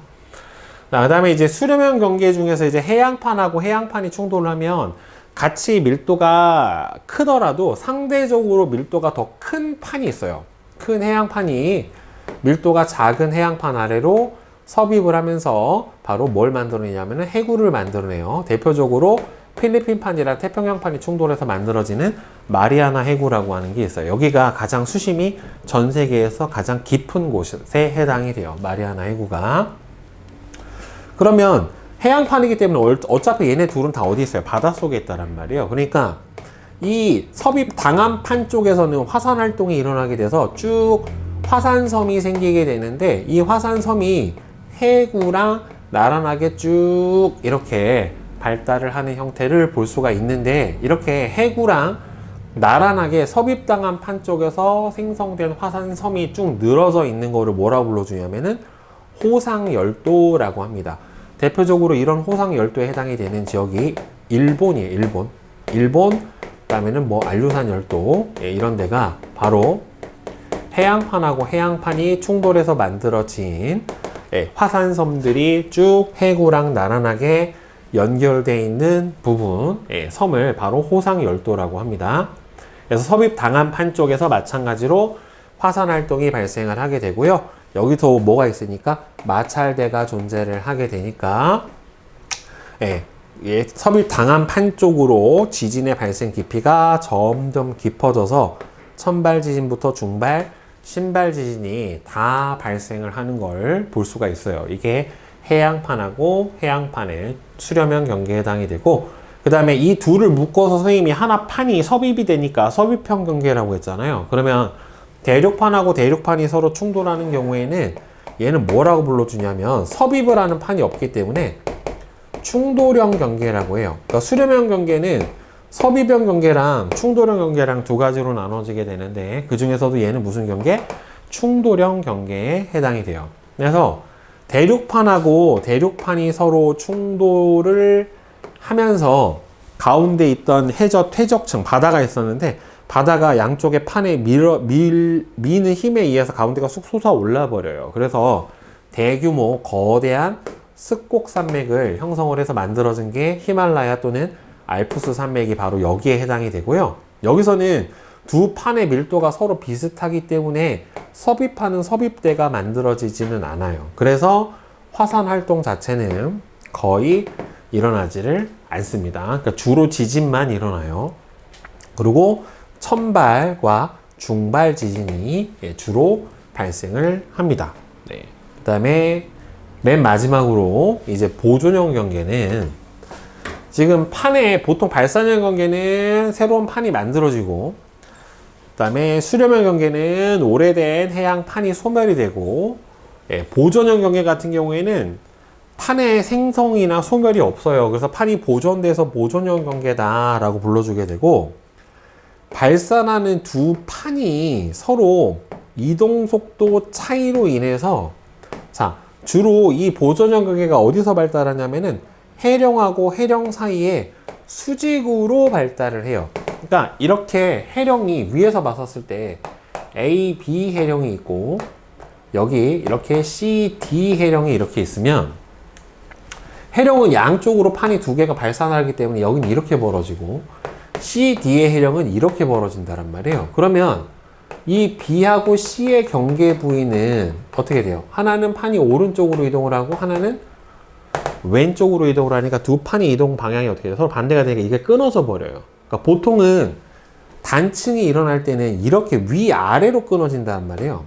그 다음에 이제 수렴형 경계 중에서 이제 해양판하고 해양판이 충돌을 하면 같이 밀도가 크더라도 상대적으로 밀도가 더 큰 판이 있어요. 큰 해양판이 밀도가 작은 해양판 아래로 섭입을 하면서 바로 뭘 만들어내냐면은 해구를 만들어내요. 대표적으로 필리핀판이랑 태평양판이 충돌해서 만들어지는 마리아나 해구라고 하는 게 있어요. 여기가 가장 수심이 전 세계에서 가장 깊은 곳에 해당이 돼요. 마리아나 해구가. 그러면 해양판이기 때문에 어차피 얘네 둘은 다 어디 있어요? 바닷속에 있다란 말이에요. 그러니까 이 섭입 당한 판 쪽에서는 화산 활동이 일어나게 돼서 쭉 화산섬이 생기게 되는데, 이 화산섬이 해구랑 나란하게 쭉 이렇게 발달을 하는 형태를 볼 수가 있는데, 이렇게 해구랑 나란하게 섭입당한 판 쪽에서 생성된 화산섬이 쭉 늘어져 있는 거를 뭐라고 불러주냐면은 호상열도라고 합니다. 대표적으로 이런 호상열도에 해당이 되는 지역이 일본이에요. 일본, 그다음에는 뭐 알루산 열도, 이런 데가 바로 해양판하고 해양판이 충돌해서 만들어진 화산섬들이 쭉 해구랑 나란하게 연결되어 있는 부분, 섬을 바로 호상열도라고 합니다. 그래서 섭입당한 판 쪽에서 마찬가지로 화산 활동이 발생을 하게 되고요. 여기서 뭐가 있으니까 마찰대가 존재를 하게 되니까 섭입당한 판 쪽으로 지진의 발생 깊이가 점점 깊어져서 천발 지진부터 중발, 신발 지진이 다 발생을 하는 걸 볼 수가 있어요. 이게 해양판하고 해양판의 수렴형 경계에 해당이 되고, 그 다음에 이 둘을 묶어서 선생님이 하나 판이 섭입이 되니까 섭입형 경계라고 했잖아요. 그러면 대륙판하고 대륙판이 서로 충돌하는 경우에는 얘는 뭐라고 불러주냐면 섭입을 하는 판이 없기 때문에 충돌형 경계라고 해요. 그러니까 수렴형 경계는 섭입형 경계랑 충돌형 경계랑 두 가지로 나눠지게 되는데, 그 중에서도 얘는 무슨 경계? 충돌형 경계에 해당이 돼요. 그래서 대륙판하고 대륙판이 서로 충돌을 하면서 가운데 있던 퇴적층, 바다가 있었는데, 바다가 양쪽의 판에 미는 힘에 의해서 가운데가 쑥 솟아 올라 버려요. 그래서 대규모 거대한 습곡 산맥을 형성을 해서 만들어진 게 히말라야 또는 알프스 산맥이 바로 여기에 해당이 되고요. 여기서는 두 판의 밀도가 서로 비슷하기 때문에 섭입하는 섭입대가 만들어지지는 않아요. 그래서 화산 활동 자체는 거의 일어나지를 않습니다. 그러니까 주로 지진만 일어나요. 그리고 천발과 중발 지진이 주로 발생을 합니다. 네. 그 다음에 맨 마지막으로 이제 보존형 경계는, 지금 판에 보통 발산형 경계는 새로운 판이 만들어지고, 그 다음에 수렴형 경계는 오래된 해양판이 소멸이 되고, 보존형 경계 같은 경우에는 판의 생성이나 소멸이 없어요. 그래서 판이 보존돼서 보존형 경계다 라고 불러주게 되고, 발산하는 두 판이 서로 이동 속도 차이로 인해서, 자, 주로 이 보존형 경계가 어디서 발달하냐면은 해령하고 해령 사이에 수직으로 발달을 해요. 그러니까 이렇게 해령이 위에서 봤었을 때 A, B 해령이 있고, 여기 이렇게 C, D 해령이 이렇게 있으면, 해령은 양쪽으로 판이 두 개가 발산하기 때문에 여기는 이렇게 벌어지고, C, D의 해령은 이렇게 벌어진다란 말이에요. 그러면 이 B하고 C의 경계 부위는 어떻게 돼요? 하나는 판이 오른쪽으로 이동을 하고 하나는 왼쪽으로 이동을 하니까 두 판이 이동 방향이 어떻게 돼요? 서로 반대가 되니까 이게 끊어져 버려요. 그러니까 보통은 단층이 일어날 때는 이렇게 위아래로 끊어진단 말이에요.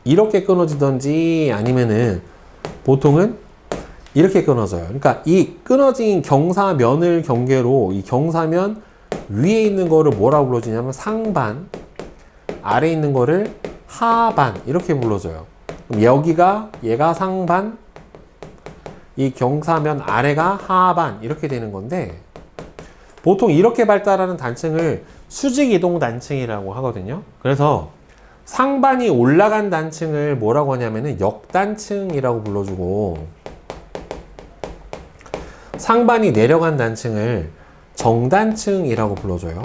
이렇게 끊어지던지 아니면은 보통은 이렇게 끊어져요. 그러니까 이 끊어진 경사면을 경계로 이 경사면 위에 있는 거를 뭐라고 불러주냐면 상반, 아래 있는 거를 하반 이렇게 불러줘요. 그럼 얘가 상반, 이 경사면 아래가 하반 이렇게 되는 건데, 보통 이렇게 발달하는 단층을 수직이동 단층이라고 하거든요. 그래서 상반이 올라간 단층을 뭐라고 하냐면은 역단층이라고 불러주고, 상반이 내려간 단층을 정단층이라고 불러줘요.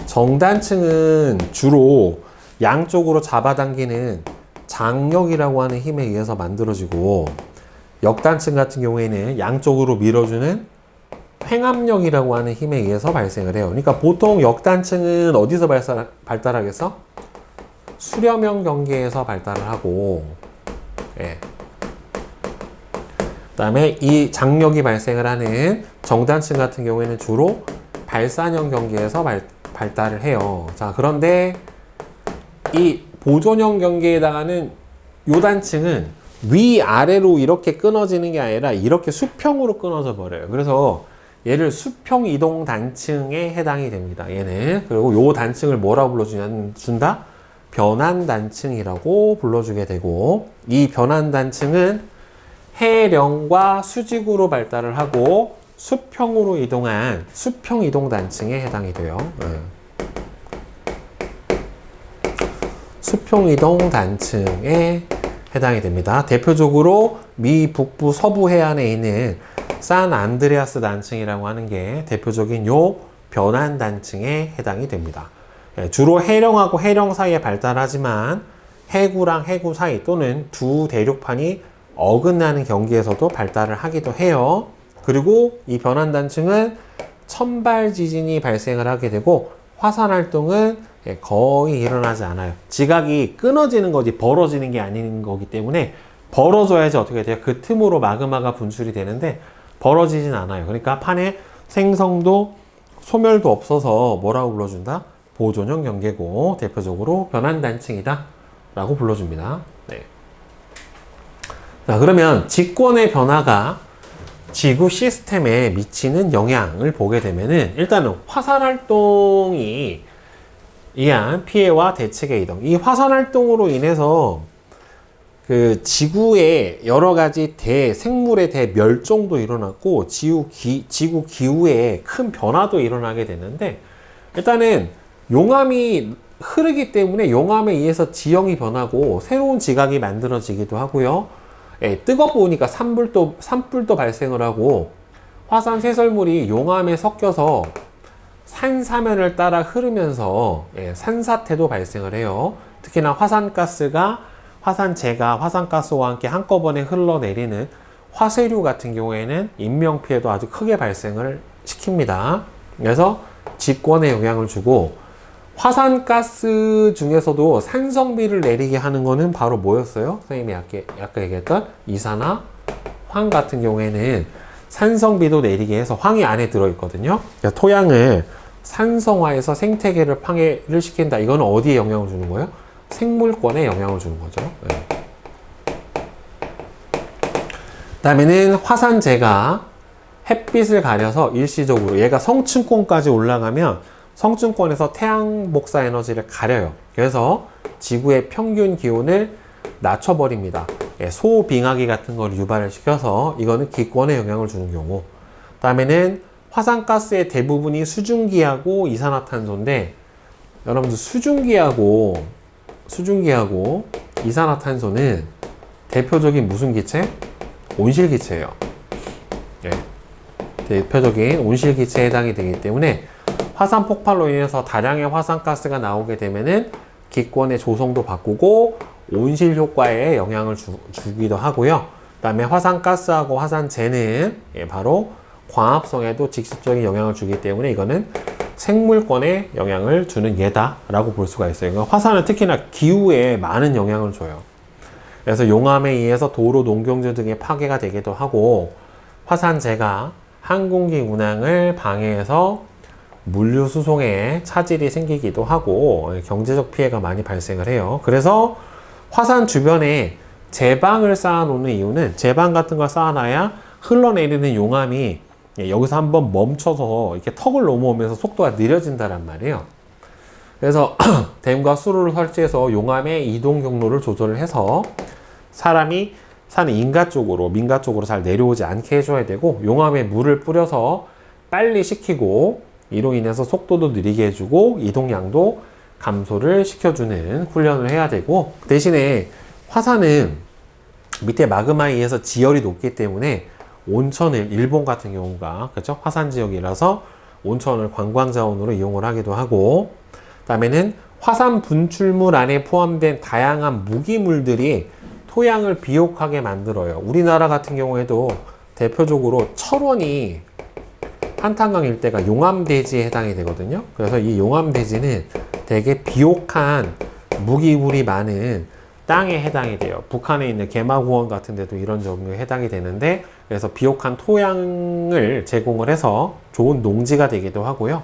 정단층은 주로 양쪽으로 잡아당기는 장력이라고 하는 힘에 의해서 만들어지고, 역단층 같은 경우에는 양쪽으로 밀어주는 횡압력이라고 하는 힘에 의해서 발생을 해요. 그러니까 보통 역단층은 어디서 발달하겠어? 수렴형 경계에서 발달을 하고, 예. 그다음에 이 장력이 발생을 하는 정단층 같은 경우에는 주로 발산형 경계에서 발달을 해요. 자, 그런데 이 보존형 경계에 해당하는 요 단층은 위아래로 이렇게 끊어지는 게 아니라 이렇게 수평으로 끊어져 버려요. 그래서 얘를 수평 이동 단층에 해당이 됩니다. 얘는. 그리고 요 단층을 뭐라고 불러준다? 변환 단층이라고 불러주게 되고, 이 변환 단층은 해령과 수직으로 발달을 하고 수평으로 이동한 수평 이동 단층에 해당이 돼요. 수평 이동 단층에 해당이 됩니다. 대표적으로 미 북부 서부 해안에 있는 산 안드레아스 단층이라고 하는 게 대표적인 요 변환 단층에 해당이 됩니다. 주로 해령하고 해령 사이에 발달하지만 해구랑 해구 사이 또는 두 대륙판이 어긋나는 경계에서도 발달을 하기도 해요. 그리고 이 변환 단층은 천발 지진이 발생을 하게 되고 화산 활동은 거의 일어나지 않아요. 지각이 끊어지는 거지 벌어지는 게 아닌 거기 때문에 벌어져야지 어떻게 돼요? 그 틈으로 마그마가 분출이 되는데 벌어지진 않아요. 그러니까 판에 생성도 소멸도 없어서 뭐라고 불러준다? 보존형 경계고 대표적으로 변환 단층이다 라고 불러줍니다. 네. 자, 그러면 직권의 변화가 지구 시스템에 미치는 영향을 보게 되면은 일단은 화산 활동이 이한 피해와 대책의 이동. 이 화산 활동으로 인해서 그 지구의 여러 가지 생물의 대멸종도 일어났고 지구 기후에 큰 변화도 일어나게 되는데 일단은 용암이 흐르기 때문에 용암에 의해서 지형이 변하고 새로운 지각이 만들어지기도 하고요. 뜨겁고 산불도 발생을 하고 화산 쇄설물이 용암에 섞여서 산사면을 따라 흐르면서 산사태도 발생을 해요. 특히나 화산재가 화산가스와 함께 한꺼번에 흘러내리는 화쇄류 같은 경우에는 인명피해도 아주 크게 발생을 시킵니다. 그래서 직권에 영향을 주고 화산가스 중에서도 산성비를 내리게 하는 거는 바로 뭐였어요? 선생님이 아까 얘기했던 이산화 황 같은 경우에는 산성비도 내리게 해서 황이 안에 들어있거든요. 그러니까 토양을 산성화해서 생태계를 방해를 시킨다. 이거는 어디에 영향을 주는 거예요? 생물권에 영향을 주는 거죠. 네. 다음에는 화산재가 햇빛을 가려서 일시적으로 얘가 성층권까지 올라가면 성층권에서 태양 복사 에너지를 가려요. 그래서 지구의 평균 기온을 낮춰버립니다. 소빙하기 같은 걸 유발을 시켜서 이거는 기권에 영향을 주는 경우. 다음에는 화산가스의 대부분이 수증기하고 이산화탄소인데 여러분들 수증기하고 이산화탄소는 대표적인 무슨 기체? 온실기체예요. 네. 대표적인 온실기체에 해당이 되기 때문에 화산 폭발로 인해서 다량의 화산가스가 나오게 되면은 기권의 조성도 바꾸고 온실 효과에 영향을 주기도 하고요. 그 다음에 화산가스하고 화산재는 바로 광합성에도 직접적인 영향을 주기 때문에 이거는 생물권에 영향을 주는 예다라고 볼 수가 있어요. 그러니까 화산은 특히나 기후에 많은 영향을 줘요. 그래서 용암에 의해서 도로, 농경지 등의 파괴가 되기도 하고 화산재가 항공기 운항을 방해해서 물류 수송에 차질이 생기기도 하고 경제적 피해가 많이 발생을 해요. 그래서 화산 주변에 제방을 쌓아놓는 이유는 제방 같은 걸 쌓아놔야 흘러내리는 용암이 여기서 한번 멈춰서 이렇게 턱을 넘어오면서 속도가 느려진다란 말이에요. 그래서 댐과 수로를 설치해서 용암의 이동 경로를 조절을 해서 사람이 사는 민가 쪽으로 잘 내려오지 않게 해줘야 되고 용암에 물을 뿌려서 빨리 식히고 이로 인해서 속도도 느리게 해주고 이동량도 감소를 시켜주는 훈련을 해야 되고 대신에 화산은 밑에 마그마에 의해서 지열이 높기 때문에 온천을 일본 같은 경우가 그렇죠? 화산 지역이라서 온천을 관광 자원으로 이용을 하기도 하고 그다음에는 화산 분출물 안에 포함된 다양한 무기물들이 토양을 비옥하게 만들어요. 우리나라 같은 경우에도 대표적으로 철원이 한탄강 일대가 용암대지에 해당이 되거든요. 그래서 이 용암대지는 되게 비옥한 무기물이 많은 땅에 해당이 돼요. 북한에 있는 개마고원 같은 데도 이런 종류에 해당이 되는데, 그래서 비옥한 토양을 제공을 해서 좋은 농지가 되기도 하고요.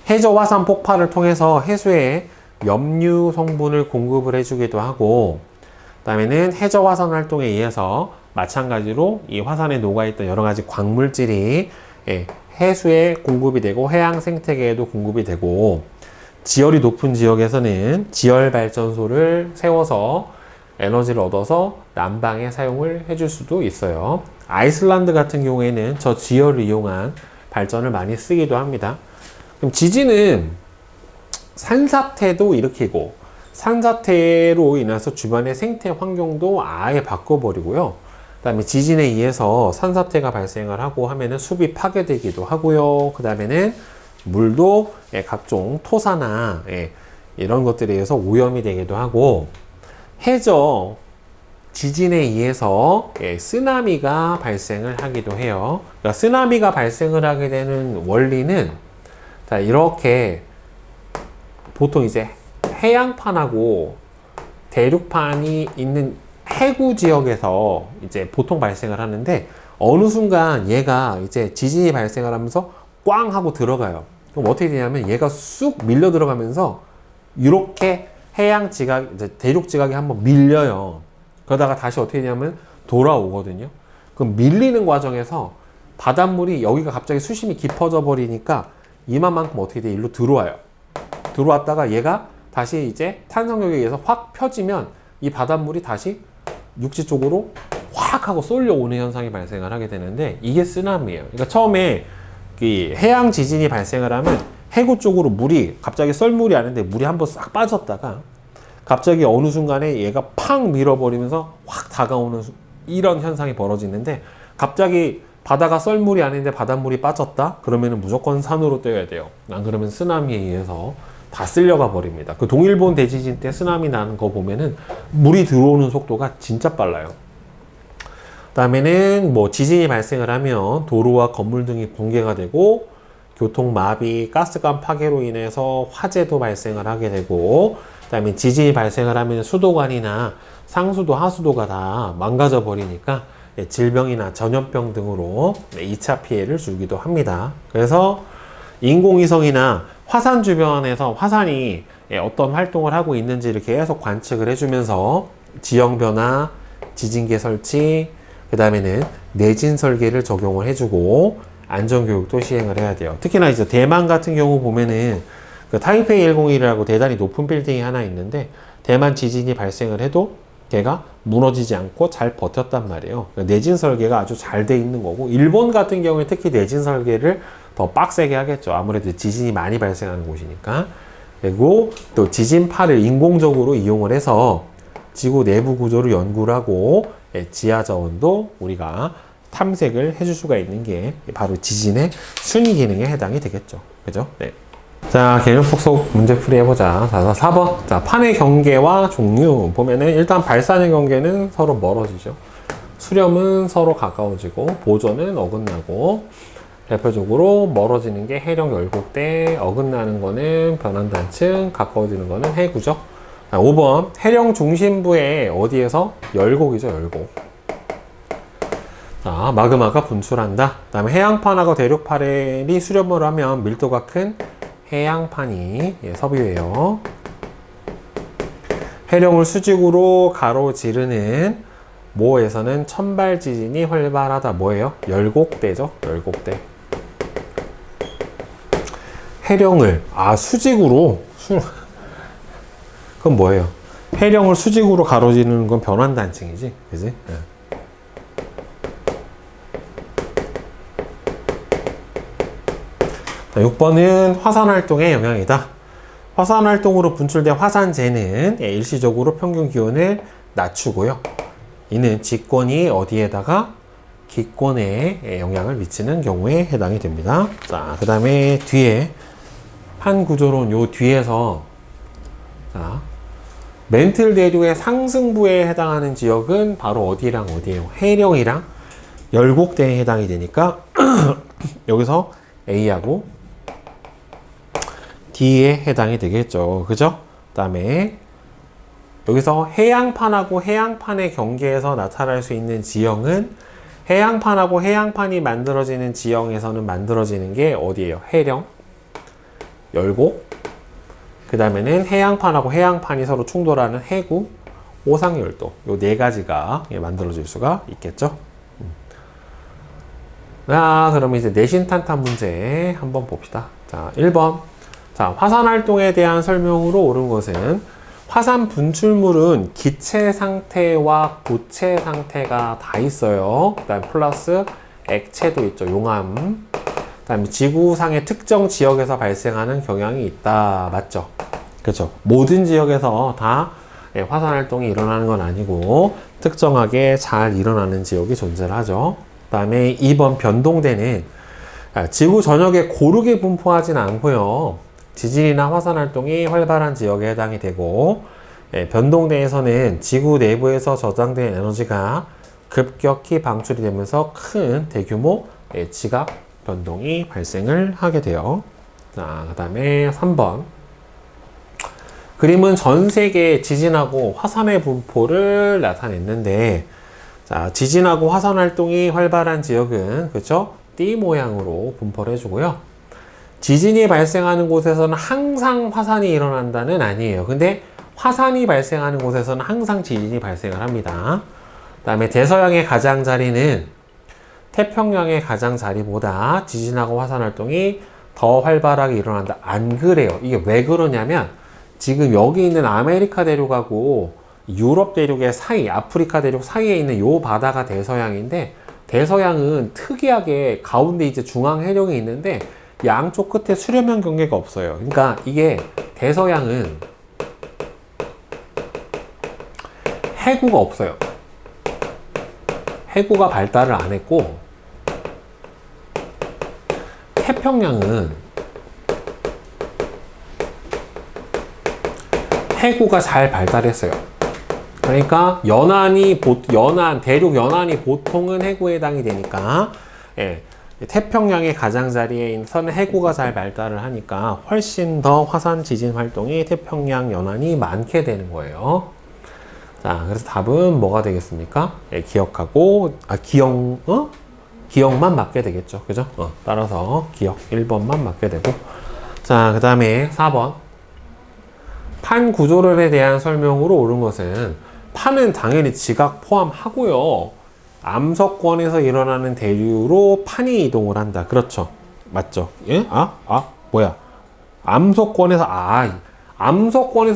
해저 화산 폭발을 통해서 해수에 염류 성분을 공급을 해주기도 하고, 그다음에는 해저 화산 활동에 의해서 마찬가지로 이 화산에 녹아있던 여러 가지 광물질이 해수에 공급이 되고 해양 생태계에도 공급이 되고, 지열이 높은 지역에서는 지열 발전소를 세워서 에너지를 얻어서 난방에 사용을 해줄 수도 있어요. 아이슬란드 같은 경우에는 저 지열을 이용한 발전을 많이 쓰기도 합니다. 그럼 지진은 산사태도 일으키고, 산사태로 인해서 주변의 생태 환경도 아예 바꿔버리고요. 그 다음에 지진에 의해서 산사태가 발생을 하고 하면은 숲이 파괴되기도 하고요. 그 다음에는 물도 각종 토사나 이런 것들에 의해서 오염이 되기도 하고, 해저 지진에 의해서 쓰나미가 발생을 하기도 해요. 그러니까 쓰나미가 발생을 하게 되는 원리는, 자, 이렇게 보통 이제 해양판하고 대륙판이 있는 해구 지역에서 이제 보통 발생을 하는데, 어느 순간 얘가 이제 지진이 발생을 하면서 꽝 하고 들어가요. 그럼 어떻게 되냐면 얘가 쑥 밀려 들어가면서 이렇게 해양 지각, 이제 대륙 지각이 한번 밀려요. 그러다가 다시 어떻게 되냐면 돌아오거든요. 그럼 밀리는 과정에서 바닷물이 여기가 갑자기 수심이 깊어져 버리니까 이만큼 어떻게 돼? 일로 들어와요. 들어왔다가 얘가 다시 이제 탄성력에 의해서 확 펴지면 이 바닷물이 다시 육지 쪽으로 확 하고 쏠려오는 현상이 발생을 하게 되는데, 이게 쓰나미예요. 그러니까 처음에 이 해양 지진이 발생을 하면 해구 쪽으로 물이 갑자기 썰물이 아닌데 물이 한번 싹 빠졌다가 갑자기 어느 순간에 얘가 팍 밀어버리면서 확 다가오는 이런 현상이 벌어지는데, 갑자기 바다가 썰물이 아닌데 바닷물이 빠졌다? 그러면은 무조건 산으로 떼야 돼요. 안 그러면 쓰나미에 의해서 다 쓸려가 버립니다. 그 동일본 대지진 때 쓰나미 나는 거 보면은 물이 들어오는 속도가 진짜 빨라요. 다음에는 뭐 지진이 발생을 하면 도로와 건물 등이 붕괴가 되고, 교통 마비, 가스관 파괴로 인해서 화재도 발생을 하게 되고, 그다음에 지진이 발생을 하면 수도관이나 상수도, 하수도가 다 망가져 버리니까 질병이나 전염병 등으로 2차 피해를 주기도 합니다. 그래서 인공위성이나 화산 주변에서 화산이 어떤 활동을 하고 있는지를 계속 관측을 해주면서 지형 변화, 지진계 설치, 그 다음에는 내진 설계를 적용을 해주고 안전교육도 시행을 해야 돼요. 특히나 이제 대만 같은 경우 보면은 그 타이페이 101이라고 대단히 높은 빌딩이 하나 있는데, 대만 지진이 발생을 해도 걔가 무너지지 않고 잘 버텼단 말이에요. 그러니까 내진 설계가 아주 잘 돼 있는 거고, 일본 같은 경우에 특히 내진 설계를 더 빡세게 하겠죠. 아무래도 지진이 많이 발생하는 곳이니까. 그리고 또 지진파를 인공적으로 이용을 해서 지구 내부 구조를 연구를 하고, 지하 자원도 우리가 탐색을 해줄 수가 있는 게 바로 지진의 순위 기능에 해당이 되겠죠. 그죠? 네. 자, 개념 속속 문제풀이 해보자. 자, 4번. 자, 판의 경계와 종류 보면은 일단 발산의 경계는 서로 멀어지죠. 수렴은 서로 가까워지고, 보존은 어긋나고, 대표적으로 멀어지는 게 해령 열곡대, 어긋나는 거는 변환단층, 가까워지는 거는 해구죠. 자, 5번. 해령 중심부에 어디에서? 열곡이죠, 열곡. 자, 마그마가 분출한다. 그 다음에 해양판하고 대륙판이 수렴을 하면 밀도가 큰 해양판이 섭유해요. 해령을 수직으로 가로지르는 모에서는 천발 지진이 활발하다. 뭐예요? 열곡대죠. 열곡대. 해령을 수직으로 그건 뭐예요? 해령을 수직으로 가로지르는 건 변환단층이지, 그지? 네. 자, 6번은 화산활동의 영향이다. 화산활동으로 분출된 화산재는 일시적으로 평균 기온을 낮추고요. 이는 직권이 어디에다가? 기권에 영향을 미치는 경우에 해당이 됩니다. 자, 그 다음에 뒤에 판 구조론 요 뒤에서, 자, 멘틀 대륙의 상승부에 해당하는 지역은 바로 어디랑 어디예요? 해령이랑 열곡대에 해당이 되니까 여기서 A하고 D에 해당이 되겠죠. 그죠? 그 다음에 여기서 해양판하고 해양판의 경계에서 나타날 수 있는 지형은 해양판하고 해양판이 만들어지는 지형에서는 만들어지는 게 어디예요? 해령, 열곡, 그 다음에는 해양판하고 해양판이 서로 충돌하는 해구, 오상열도, 요 네 가지가 만들어질 수가 있겠죠. 그러면 이제 내신 탄탄 문제 한번 봅시다. 자, 1번. 자, 화산 활동에 대한 설명으로 옳은 것은 화산 분출물은 기체 상태와 고체 상태가 다 있어요. 그 다음 플러스 액체도 있죠. 용암. 그 다음에 지구상의 특정 지역에서 발생하는 경향이 있다. 맞죠? 그렇죠. 모든 지역에서 다 화산 활동이 일어나는 건 아니고 특정하게 잘 일어나는 지역이 존재를 하죠. 그 다음에 2번 변동대는 지구 전역에 고르게 분포하진 않고요. 지진이나 화산 활동이 활발한 지역에 해당이 되고, 변동대에서는 지구 내부에서 저장된 에너지가 급격히 방출이 되면서 큰 대규모 지각 변동이 발생을 하게 돼요. 자, 그 다음에 3번. 그림은 전 세계 지진하고 화산의 분포를 나타냈는데, 자, 지진하고 화산 활동이 활발한 지역은, 그렇죠? 띠 모양으로 분포를 해주고요. 지진이 발생하는 곳에서는 항상 화산이 일어난다는 아니에요. 근데 화산이 발생하는 곳에서는 항상 지진이 발생을 합니다. 그 다음에 대서양의 가장자리는 태평양의 가장자리보다 지진하고 화산 활동이 더 활발하게 일어난다. 안 그래요. 이게 왜 그러냐면 지금 여기 있는 아메리카 대륙하고 유럽 대륙의 사이, 아프리카 대륙 사이에 있는 요 바다가 대서양인데, 대서양은 특이하게 가운데 이제 중앙 해령이 있는데 양쪽 끝에 수렴형 경계가 없어요. 그러니까 이게 대서양은 해구가 없어요. 해구가 발달을 안 했고, 태평양은 해구가 잘 발달했어요. 그러니까 대륙 연안이 보통은 해구에 해당이 되니까, 태평양의 가장자리에 있는 해구가 잘 발달을 하니까 훨씬 더 화산 지진 활동이 태평양 연안이 많게 되는 거예요. 자, 그래서 답은 뭐가 되겠습니까? 기억만 맞게 되겠죠. 그죠? 따라서 기억 1번만 맞게 되고. 자, 그 다음에 4번. 판 구조론에 대한 설명으로 옳은 것은 판은 당연히 지각 포함하고요. 암석권에서 일어나는 대류로 판이 이동을 한다. 그렇죠. 맞죠? 예? 뭐야? 암석권에서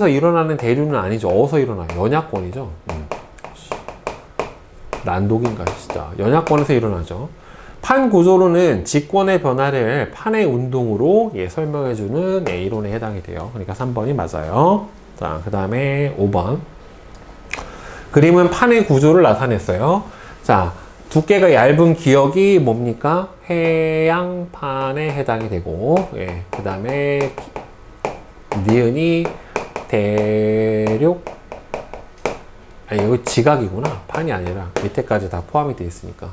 일어나는 대류는 아니죠. 어디서 일어나요? 연약권이죠. 난독인가, 진짜. 연약권에서 일어나죠. 판 구조로는 직권의 변화를 판의 운동으로 설명해주는 이론에 해당이 돼요. 그러니까 3번이 맞아요. 자, 그 다음에 5번. 그림은 판의 구조를 나타냈어요. 자, 두께가 얇은 기역이 뭡니까? 해양판에 해당이 되고, 그 다음에 니은이 대륙, 이거 지각이구나. 판이 아니라 밑에까지 다 포함이 되어 있으니까.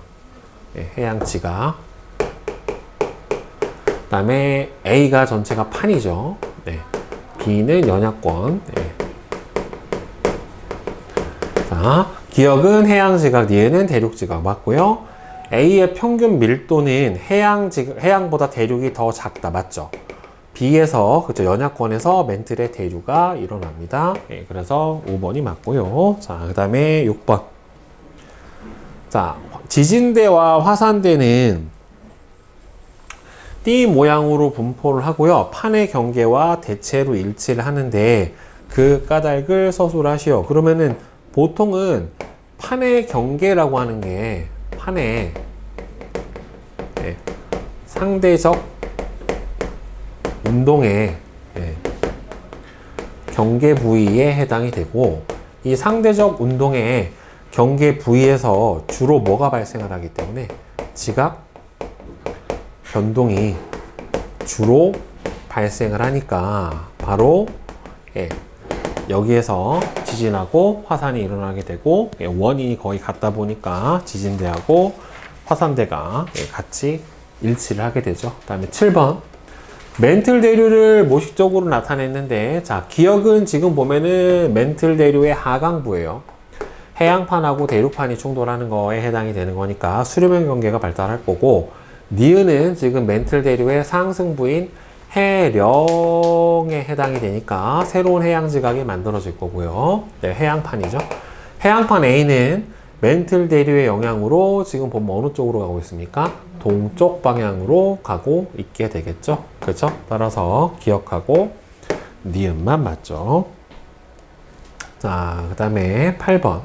해양 지각. 그 다음에 A가 전체가 판이죠. B는 연약권. 자, 기역은 해양 지각, 니은은 대륙 지각 맞고요. A의 평균 밀도는 해양보다 대륙이 더 작다. 맞죠? B에서, 그죠? 연약권에서 멘틀의 대류가 일어납니다. 그래서 5번이 맞고요. 자, 그 다음에 6번. 자, 지진대와 화산대는 띠 모양으로 분포를 하고요. 판의 경계와 대체로 일치를 하는데 그 까닭을 서술하시오. 그러면은 보통은 판의 경계라고 하는 게 판의 상대적 운동의 경계 부위에 해당이 되고, 이 상대적 운동의 경계 부위에서 주로 뭐가 발생을 하기 때문에 지각 변동이 주로 발생을 하니까 바로 여기에서 지진하고 화산이 일어나게 되고, 원인이 거의 같다 보니까 지진대하고 화산대가 같이 일치를 하게 되죠. 그 다음에 7번. 멘틀 대류를 모식적으로 나타냈는데, 자, 기역은 지금 보면은 멘틀 대류의 하강부예요. 해양판하고 대륙판이 충돌하는 거에 해당이 되는 거니까 수렴형 경계가 발달할 거고, 니은은 지금 멘틀 대류의 상승부인 해령에 해당이 되니까 새로운 해양 지각이 만들어질 거고요. 네, 해양판이죠. 해양판 A는 멘틀 대류의 영향으로 지금 보면 어느 쪽으로 가고 있습니까? 동쪽 방향으로 가고 있게 되겠죠. 그렇죠? 따라서 기억하고 니은만 맞죠. 자, 그 다음에 8번.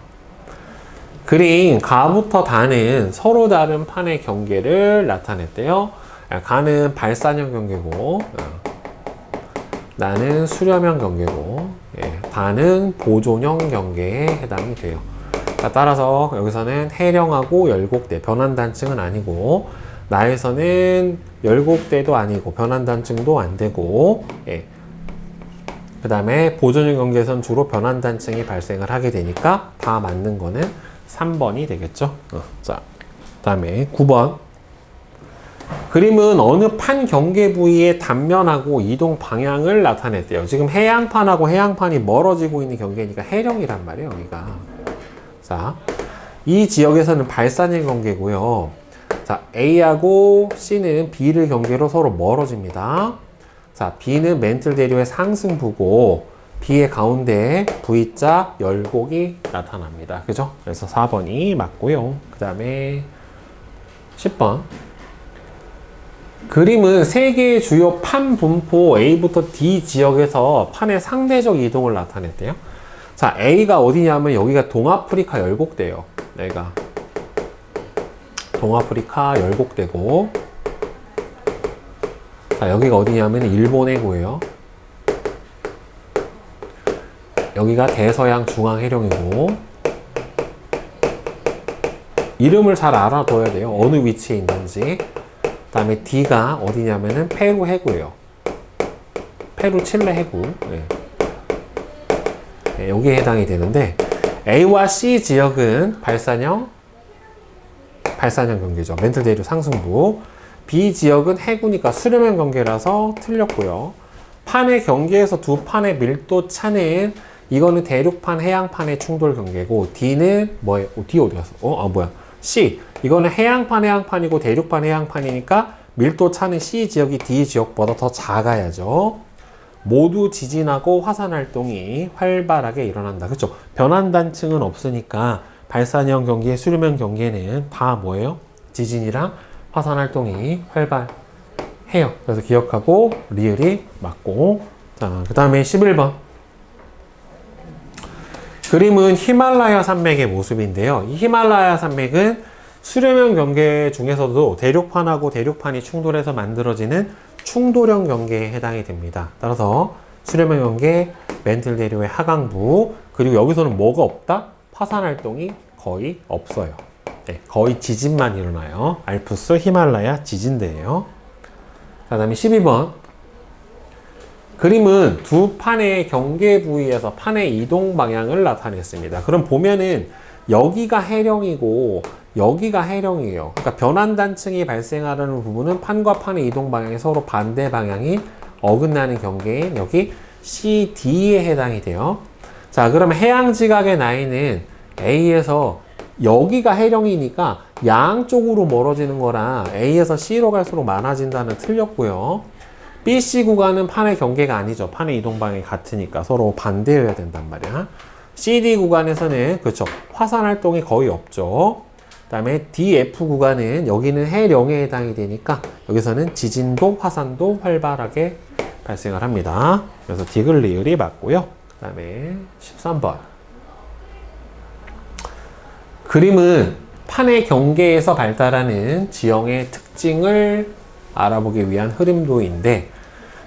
그린 가부터 다는 서로 다른 판의 경계를 나타냈대요. 가는 발산형 경계고, 나는 수렴형 경계고, 다는 보존형 경계에 해당이 돼요. 따라서 여기서는 해령하고 열곡대, 변환단층은 아니고, 나에서는 열곡대도 아니고, 변환단층도 안 되고, 그 다음에 보존형 경계에서는 주로 변환단층이 발생을 하게 되니까 다 맞는 거는 3번이 되겠죠. 자, 그 다음에 9번. 그림은 어느 판 경계 부위의 단면하고 이동 방향을 나타냈대요. 지금 해양판하고 해양판이 멀어지고 있는 경계니까 해령이란 말이에요, 여기가. 자, 이 지역에서는 발산형 경계고요. 자, A하고 C는 B를 경계로 서로 멀어집니다. 자, B는 멘틀 대류의 상승부고, B의 가운데에 V자 열곡이 나타납니다. 그죠? 그래서 4번이 맞고요. 그 다음에 10번. 그림은 세 개의 주요 판 분포 A부터 D 지역에서 판의 상대적 이동을 나타냈대요. 자, A가 어디냐면 여기가 동아프리카 열곡대예요. 여기가 동아프리카 열곡대고, 자, 여기가 어디냐면 일본 해구예요. 여기가 대서양 중앙 해령이고, 이름을 잘 알아둬야 돼요. 어느 위치에 있는지. 그 다음에 D가 어디냐면은 페루 해구예요. 페루 칠레 해구. 네, 여기에 해당이 되는데, A와 C 지역은 발산형 경계죠. 멘틀 대류 상승부. B 지역은 해구니까 수렴형 경계라서 틀렸고요. 판의 경계에서 두 판의 밀도 차는 이거는 대륙판, 해양판의 충돌 경계고, D는 뭐예요? D 어디 갔어? 뭐야? C. 이거는 해양판이고 대륙판, 해양판이니까 밀도 차는 C 지역이 D 지역보다 더 작아야죠. 모두 지진하고 화산 활동이 활발하게 일어난다. 그렇죠? 변환단층은 없으니까 발산형 경계, 수렴형 경계는 다 뭐예요? 지진이랑 화산 활동이 활발해요. 그래서 기억하고 리을이 맞고. 자, 그 다음에 11번. 그림은 히말라야 산맥의 모습인데요. 이 히말라야 산맥은 수렴형 경계 중에서도 대륙판하고 대륙판이 충돌해서 만들어지는 충돌형 경계에 해당이 됩니다. 따라서 수렴형 경계, 멘틀 대류의 하강부, 그리고 여기서는 뭐가 없다? 화산 활동이 거의 없어요. 네, 거의 지진만 일어나요. 알프스, 히말라야 지진대예요. 그 다음에 12번. 그림은 두 판의 경계 부위에서 판의 이동 방향을 나타냈습니다. 그럼 보면은 여기가 해령이고 여기가 해령이에요. 그러니까 변환단층이 발생하는 부분은 판과 판의 이동 방향이 서로 반대 방향이 어긋나는 경계인 여기 C, D에 해당이 돼요. 자, 그러면 해양지각의 나이는 A에서 여기가 해령이니까 양쪽으로 멀어지는 거라 A에서 C로 갈수록 많아진다는 틀렸고요. BC 구간은 판의 경계가 아니죠. 판의 이동 방향이 같으니까 서로 반대여야 된단 말이야. CD 구간에서는 그렇죠. 화산 활동이 거의 없죠. 그 다음에 DF 구간은 여기는 해령에 해당이 되니까 여기서는 지진도 화산도 활발하게 발생을 합니다. 그래서 디글리을이 맞고요. 그 다음에 13번. 그림은 판의 경계에서 발달하는 지형의 특징을 알아보기 위한 흐름도인데,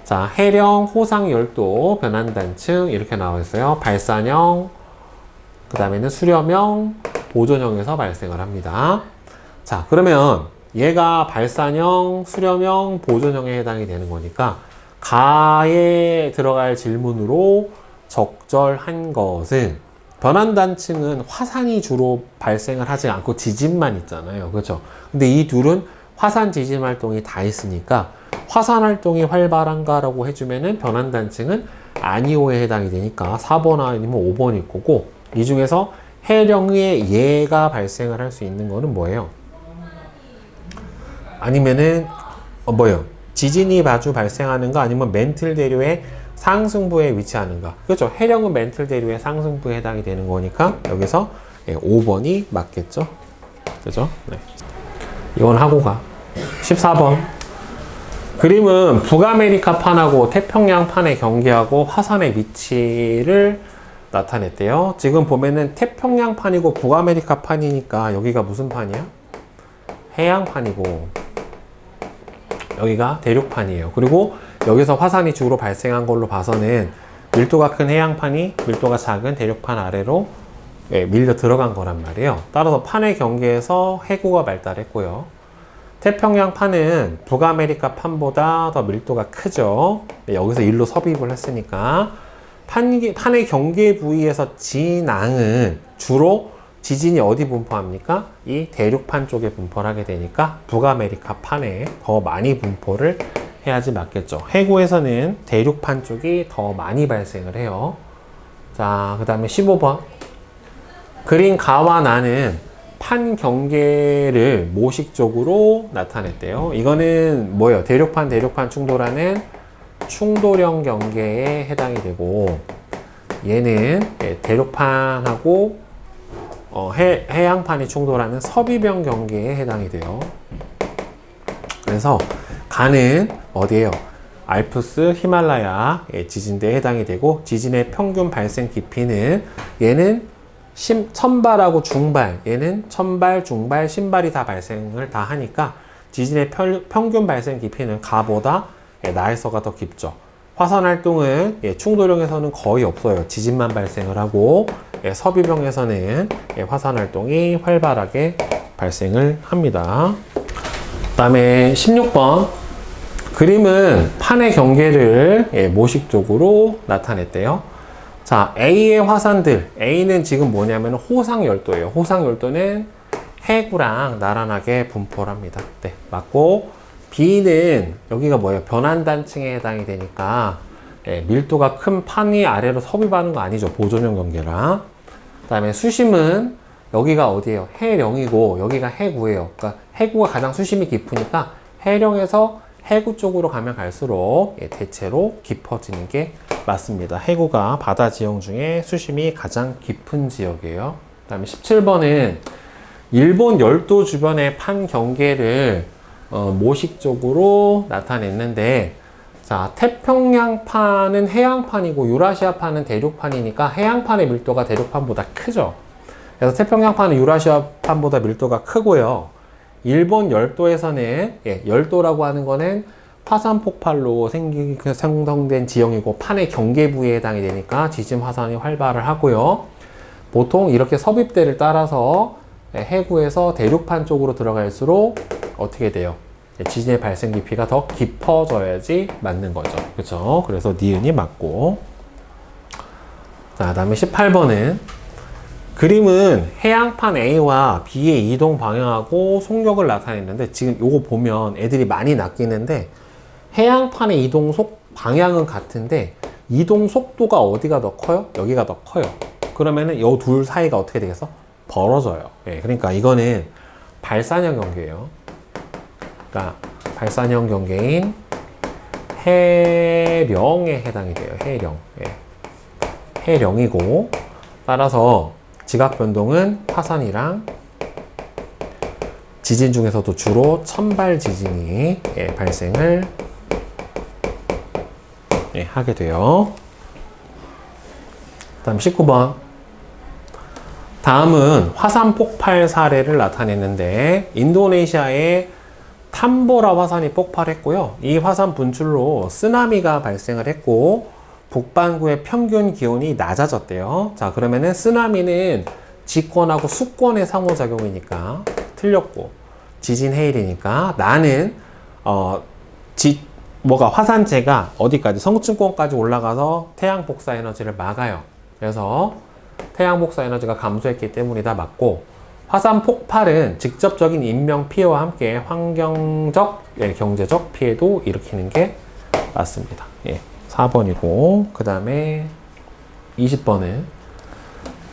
자, 해령, 호상, 열도, 변환단층 이렇게 나와 있어요. 발산형, 그 다음에는 수렴형, 보존형에서 발생을 합니다. 자, 그러면 얘가 발산형, 수렴형, 보존형에 해당이 되는 거니까 가에 들어갈 질문으로 적절한 것은 변환단층은 화산이 주로 발생을 하지 않고 지진만 있잖아요. 그렇죠? 근데 이 둘은 화산 지진 활동이 다 있으니까 화산 활동이 활발한가라고 해주면은 변환단층은 아니오에 해당이 되니까 4번 아니면 5번일 거고, 이 중에서 해령의 예가 발생을 할 수 있는 거는 뭐예요? 아니면은 뭐예요? 지진이 자주 발생하는가, 아니면 멘틀 대류의 상승부에 위치하는가. 그렇죠? 해령은 멘틀 대류의 상승부에 해당이 되는 거니까 여기서 5번이 맞겠죠? 그죠? 네. 이건 하고 가. 14번. 그림은 북아메리카판하고 태평양판의 경계하고 화산의 위치를 나타냈대요. 지금 보면은 태평양판이고 북아메리카판이니까 여기가 무슨 판이야? 해양판이고 여기가 대륙판이에요. 그리고 여기서 화산이 주로 발생한 걸로 봐서는 밀도가 큰 해양판이 밀도가 작은 대륙판 아래로 밀려 들어간 거란 말이에요. 따라서 판의 경계에서 해구가 발달했고요. 태평양판은 북아메리카 판보다 더 밀도가 크죠. 여기서 일로 섭입을 했으니까 판의 경계 부위에서 진앙은 주로 지진이 어디 분포합니까? 이 대륙판 쪽에 분포를 하게 되니까 북아메리카 판에 더 많이 분포를 해야지 맞겠죠. 해구에서는 대륙판 쪽이 더 많이 발생을 해요. 자, 그 다음에 15번. 그린 가와 나는 판 경계를 모식적으로 나타냈대요. 이거는 뭐예요? 대륙판 충돌하는 충돌형 경계에 해당이 되고, 얘는 대륙판하고 해양판이 충돌하는 섭입형 경계에 해당이 돼요. 그래서 가는 어디예요? 알프스, 히말라야 지진대에 해당이 되고, 지진의 평균 발생 깊이는 얘는 천발하고 중발, 얘는 천발, 중발, 신발이 다 발생을 다 하니까 지진의 평균 발생 깊이는 가보다 나에서가 더 깊죠. 화산 활동은 충돌형에서는 거의 없어요. 지진만 발생을 하고, 섭입형에서는 화산 활동이 활발하게 발생을 합니다. 그 다음에 16번. 그림은 판의 경계를 모식적으로 나타냈대요. 자, A의 화산들. A는 지금 뭐냐면 호상열도예요. 호상열도는 해구랑 나란하게 분포를 합니다. 네, 맞고, B는 여기가 뭐예요? 변환단층에 해당이 되니까 밀도가 큰 판이 아래로 섭입하는 거 아니죠. 보존형 경계랑. 그 다음에 수심은 여기가 어디예요? 해령이고 여기가 해구예요. 그러니까 해구가 가장 수심이 깊으니까 해령에서 해구 쪽으로 가면 갈수록 대체로 깊어지는 게 맞습니다. 해구가 바다 지형 중에 수심이 가장 깊은 지역이에요. 그 다음에 17번은 일본 열도 주변의 판 경계를 모식적으로 나타냈는데, 자, 태평양판은 해양판이고 유라시아판은 대륙판이니까 해양판의 밀도가 대륙판보다 크죠. 그래서 태평양판은 유라시아판보다 밀도가 크고요. 일본 열도에서는 열도라고 하는 거는 화산 폭발로 생성된 지형이고 판의 경계 부위에 해당이 되니까 지진 화산이 활발을 하고요. 보통 이렇게 섭입대를 따라서 해구에서 대륙판 쪽으로 들어갈수록 어떻게 돼요? 지진의 발생 깊이가 더 깊어져야지 맞는 거죠. 그렇죠? 그래서 니은이 맞고. 자, 다음에 18번은 그림은 해양판 A와 B의 이동 방향하고 속력을 나타냈는데, 지금 요거 보면 애들이 많이 낚이는데 해양판의 이동 방향은 같은데 이동 속도가 어디가 더 커요? 여기가 더 커요. 그러면은 요 둘 사이가 어떻게 되겠어? 벌어져요. 그러니까 이거는 발산형 경계예요. 그러니까 발산형 경계인 해령에 해당이 돼요. 해령. 해령이고, 따라서 지각 변동은 화산이랑 지진 중에서도 주로 천발 지진이 발생을 하게 돼요. 다음 19번. 다음은 화산 폭발 사례를 나타냈는데, 인도네시아의 탐보라 화산이 폭발했고요. 이 화산 분출로 쓰나미가 발생을 했고, 북반구의 평균 기온이 낮아졌대요. 자, 그러면은 쓰나미는 지권하고 수권의 상호작용이니까 틀렸고, 지진 해일이니까 나는 화산재가 어디까지? 성층권까지 올라가서 태양 복사 에너지를 막아요. 그래서 태양 복사 에너지가 감소했기 때문이다 맞고, 화산 폭발은 직접적인 인명 피해와 함께 환경적, 경제적 피해도 일으키는 게 맞습니다. 4번이고, 그 다음에 20번은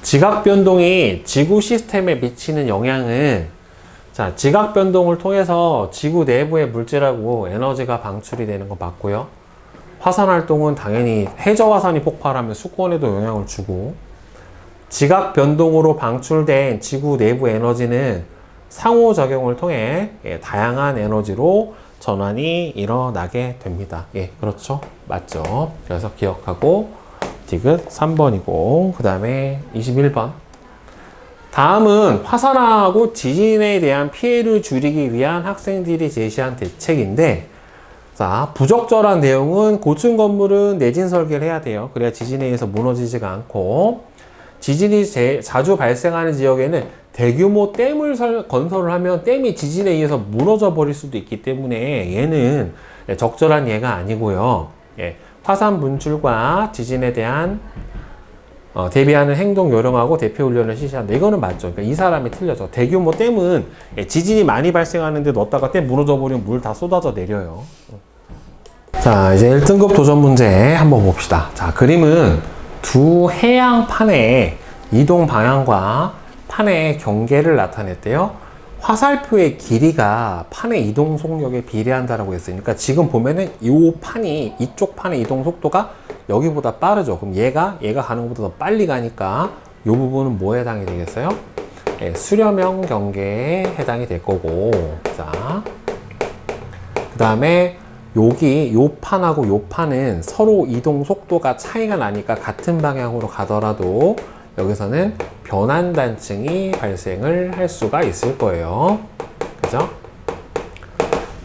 지각 변동이 지구 시스템에 미치는 영향은, 자, 지각 변동을 통해서 지구 내부의 물질하고 에너지가 방출이 되는 거 맞고요. 화산 활동은 당연히 해저 화산이 폭발하면 수권에도 영향을 주고, 지각 변동으로 방출된 지구 내부 에너지는 상호작용을 통해 다양한 에너지로 전환이 일어나게 됩니다. 그렇죠. 맞죠. 그래서 기억하고 디귿 3번이고, 그 다음에 21번. 다음은 화산하고 지진에 대한 피해를 줄이기 위한 학생들이 제시한 대책인데, 자, 부적절한 내용은 고층 건물은 내진 설계를 해야 돼요. 그래야 지진에 의해서 무너지지가 않고, 지진이 자주 발생하는 지역에는 대규모 댐을 건설을 하면 댐이 지진에 의해서 무너져 버릴 수도 있기 때문에 얘는 적절한 예가 아니고요. 화산 분출과 지진에 대한 대비하는 행동 요령하고 대피 훈련을 실시한다. 이거는 맞죠. 그러니까 이 사람이 틀려져. 대규모 댐은 지진이 많이 발생하는데 넣었다가 댐 무너져 버리면 물 다 쏟아져 내려요. 자, 이제 1등급 도전 문제 한번 봅시다. 자, 그림은 두 해양판의 이동 방향과 판의 경계를 나타냈대요. 화살표의 길이가 판의 이동 속력에 비례한다라고 했으니까 지금 보면은 이쪽 판의 이동 속도가 여기보다 빠르죠. 그럼 얘가 가는 것보다 더 빨리 가니까 이 부분은 뭐에 해당이 되겠어요? 수렴형 경계에 해당이 될 거고, 자, 그 다음에 여기 요 판하고 요 판은 서로 이동 속도가 차이가 나니까 같은 방향으로 가더라도 여기서는 변환단층이 발생을 할 수가 있을 거예요. 그죠?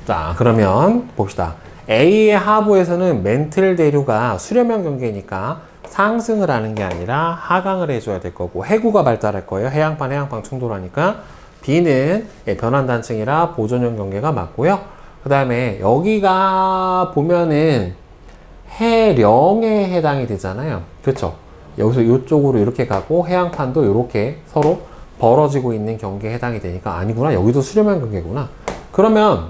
자, 그러면 봅시다. A의 하부에서는 멘틀 대류가 수렴형 경계니까 상승을 하는 게 아니라 하강을 해줘야 될 거고, 해구가 발달할 거예요. 해양판 충돌하니까. B는 변환단층이라 보존형 경계가 맞고요. 그 다음에 여기가 보면은 해령에 해당이 되잖아요. 그렇죠? 여기서 이쪽으로 이렇게 가고 해양판도 이렇게 서로 벌어지고 있는 경계에 해당이 되니까 아니구나. 여기도 수렴형 경계구나. 그러면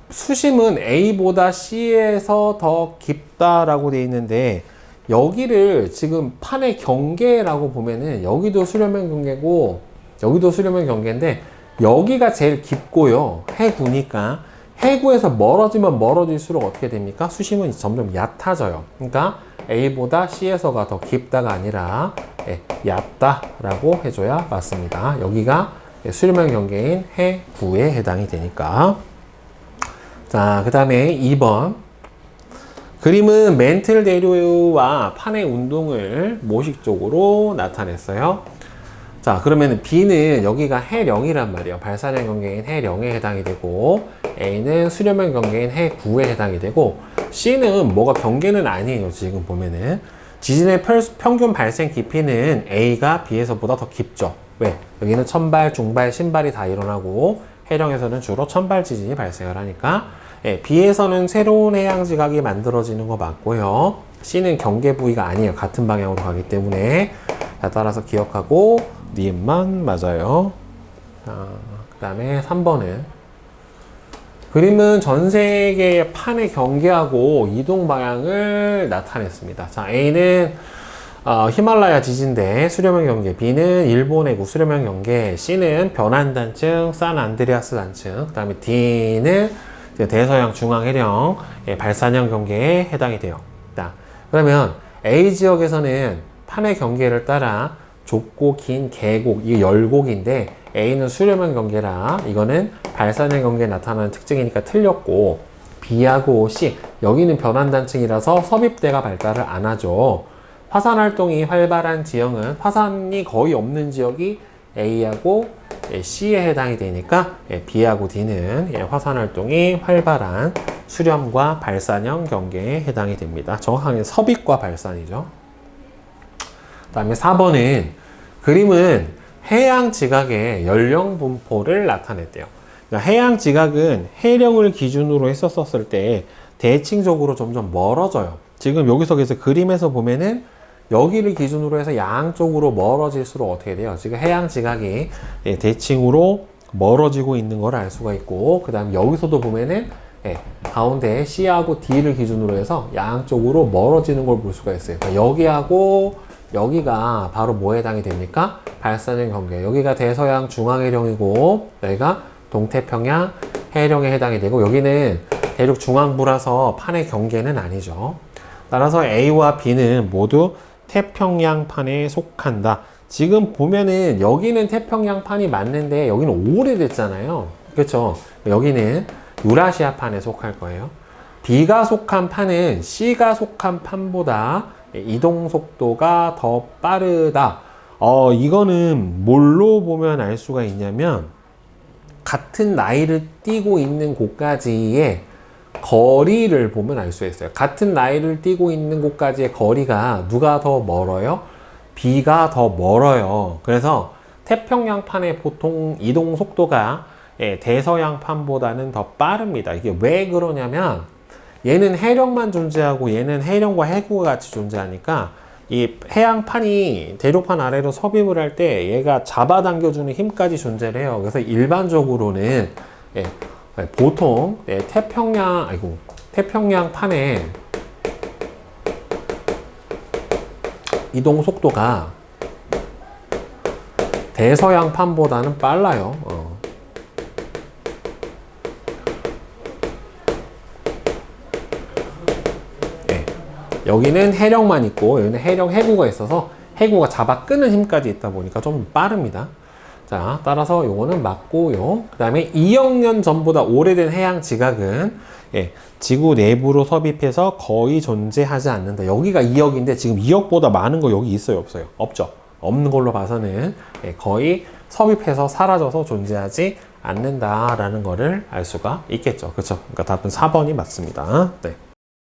수심은 A보다 C에서 더 깊다라고 되어 있는데 여기를 지금 판의 경계라고 보면은 여기도 수렴형 경계고 여기도 수렴형 경계인데 여기가 제일 깊고요. 해구니까. 해구에서 멀어지면 멀어질수록 어떻게 됩니까? 수심은 점점 얕아져요. 그러니까 A보다 C에서가 더 깊다가 아니라 얕다라고 해줘야 맞습니다. 여기가 수렴형 경계인 해구에 해당이 되니까. 자, 그 다음에 2번. 그림은 멘틀 대류와 판의 운동을 모식적으로 나타냈어요. 자, 그러면 B는 여기가 해령이란 말이에요. 발산형 경계인 해령에 해당이 되고, A는 수렴형 경계인 해구에 해당이 되고, C는 뭐가 경계는 아니에요. 지금 보면은 지진의 평균 발생 깊이는 A가 B에서보다 더 깊죠. 왜? 여기는 천발, 중발, 신발이 다 일어나고 해령에서는 주로 천발 지진이 발생을 하니까 B에서는 새로운 해양 지각이 만들어지는 거 맞고요. C는 경계 부위가 아니에요. 같은 방향으로 가기 때문에. 자, 따라서 기억하고 니은만 맞아요. 그 다음에 3번은 그림은 전 세계의 판의 경계하고 이동 방향을 나타냈습니다. 자, A는 히말라야 지진대 수렴형 경계, B는 일본 해구 수렴형 경계, C는 변환단층 산안드레아스 단층, 그 다음에 D는 대서양 중앙해령 발산형 경계에 해당이 돼요. 자, 그러면 A 지역에서는 판의 경계를 따라 좁고 긴 계곡, 이게 열곡인데 A는 수렴형 경계라 이거는 발산형 경계에 나타나는 특징이니까 틀렸고, B하고 C, 여기는 변환단층이라서 섭입대가 발달을 안 하죠. 화산 활동이 활발한 지형은 화산이 거의 없는 지역이 A하고 C에 해당이 되니까 B하고 D는 화산 활동이 활발한 수렴과 발산형 경계에 해당이 됩니다. 정확하게 섭입과 발산이죠. 그 다음에 4번은 그림은 해양 지각의 연령 분포를 나타냈대요. 그러니까 해양 지각은 해령을 기준으로 했었을 때 대칭적으로 점점 멀어져요. 지금 여기서 그래서 그림에서 보면은 여기를 기준으로 해서 양쪽으로 멀어질수록 어떻게 돼요? 지금 해양 지각이 대칭으로 멀어지고 있는 걸 알 수가 있고, 그 다음 여기서도 보면은 가운데 C하고 D를 기준으로 해서 양쪽으로 멀어지는 걸 볼 수가 있어요. 그러니까 여기하고 여기가 바로 뭐에 해당이 됩니까? 발사능 경계. 여기가 대서양 중앙해령이고 여기가 동태평양 해령에 해당이 되고, 여기는 대륙 중앙부라서 판의 경계는 아니죠. 따라서 A와 B는 모두 태평양판에 속한다. 지금 보면은 여기는 태평양판이 맞는데 여기는 오래됐잖아요. 그렇죠? 여기는 유라시아판에 속할 거예요. B가 속한 판은 C가 속한 판보다 이동 속도가 더 빠르다. 이거는 뭘로 보면 알 수가 있냐면, 같은 나이를 띠고 있는 곳까지의 거리를 보면 알 수 있어요. 같은 나이를 띠고 있는 곳까지의 거리가 누가 더 멀어요? B가 더 멀어요. 그래서 태평양판의 보통 이동 속도가 대서양판보다는 더 빠릅니다. 이게 왜 그러냐면, 얘는 해령만 존재하고 얘는 해령과 해구가 같이 존재하니까 이 해양판이 대륙판 아래로 섭입을 할 때 얘가 잡아당겨주는 힘까지 존재를 해요. 그래서 일반적으로는 보통 태평양판의 이동 속도가 대서양판보다는 빨라요. 여기는 해령만 있고 여기는 해령 해구가 있어서 해구가 잡아 끄는 힘까지 있다 보니까 좀 빠릅니다. 자, 따라서 요거는 맞고요. 그 다음에 2억 년 전보다 오래된 해양 지각은 지구 내부로 섭입해서 거의 존재하지 않는다. 여기가 2억인데 지금 2억보다 많은 거 여기 있어요, 없어요? 없죠. 없는 걸로 봐서는 거의 섭입해서 사라져서 존재하지 않는다라는 거를 알 수가 있겠죠. 그렇죠? 그러니까 답은 4번이 맞습니다. 네.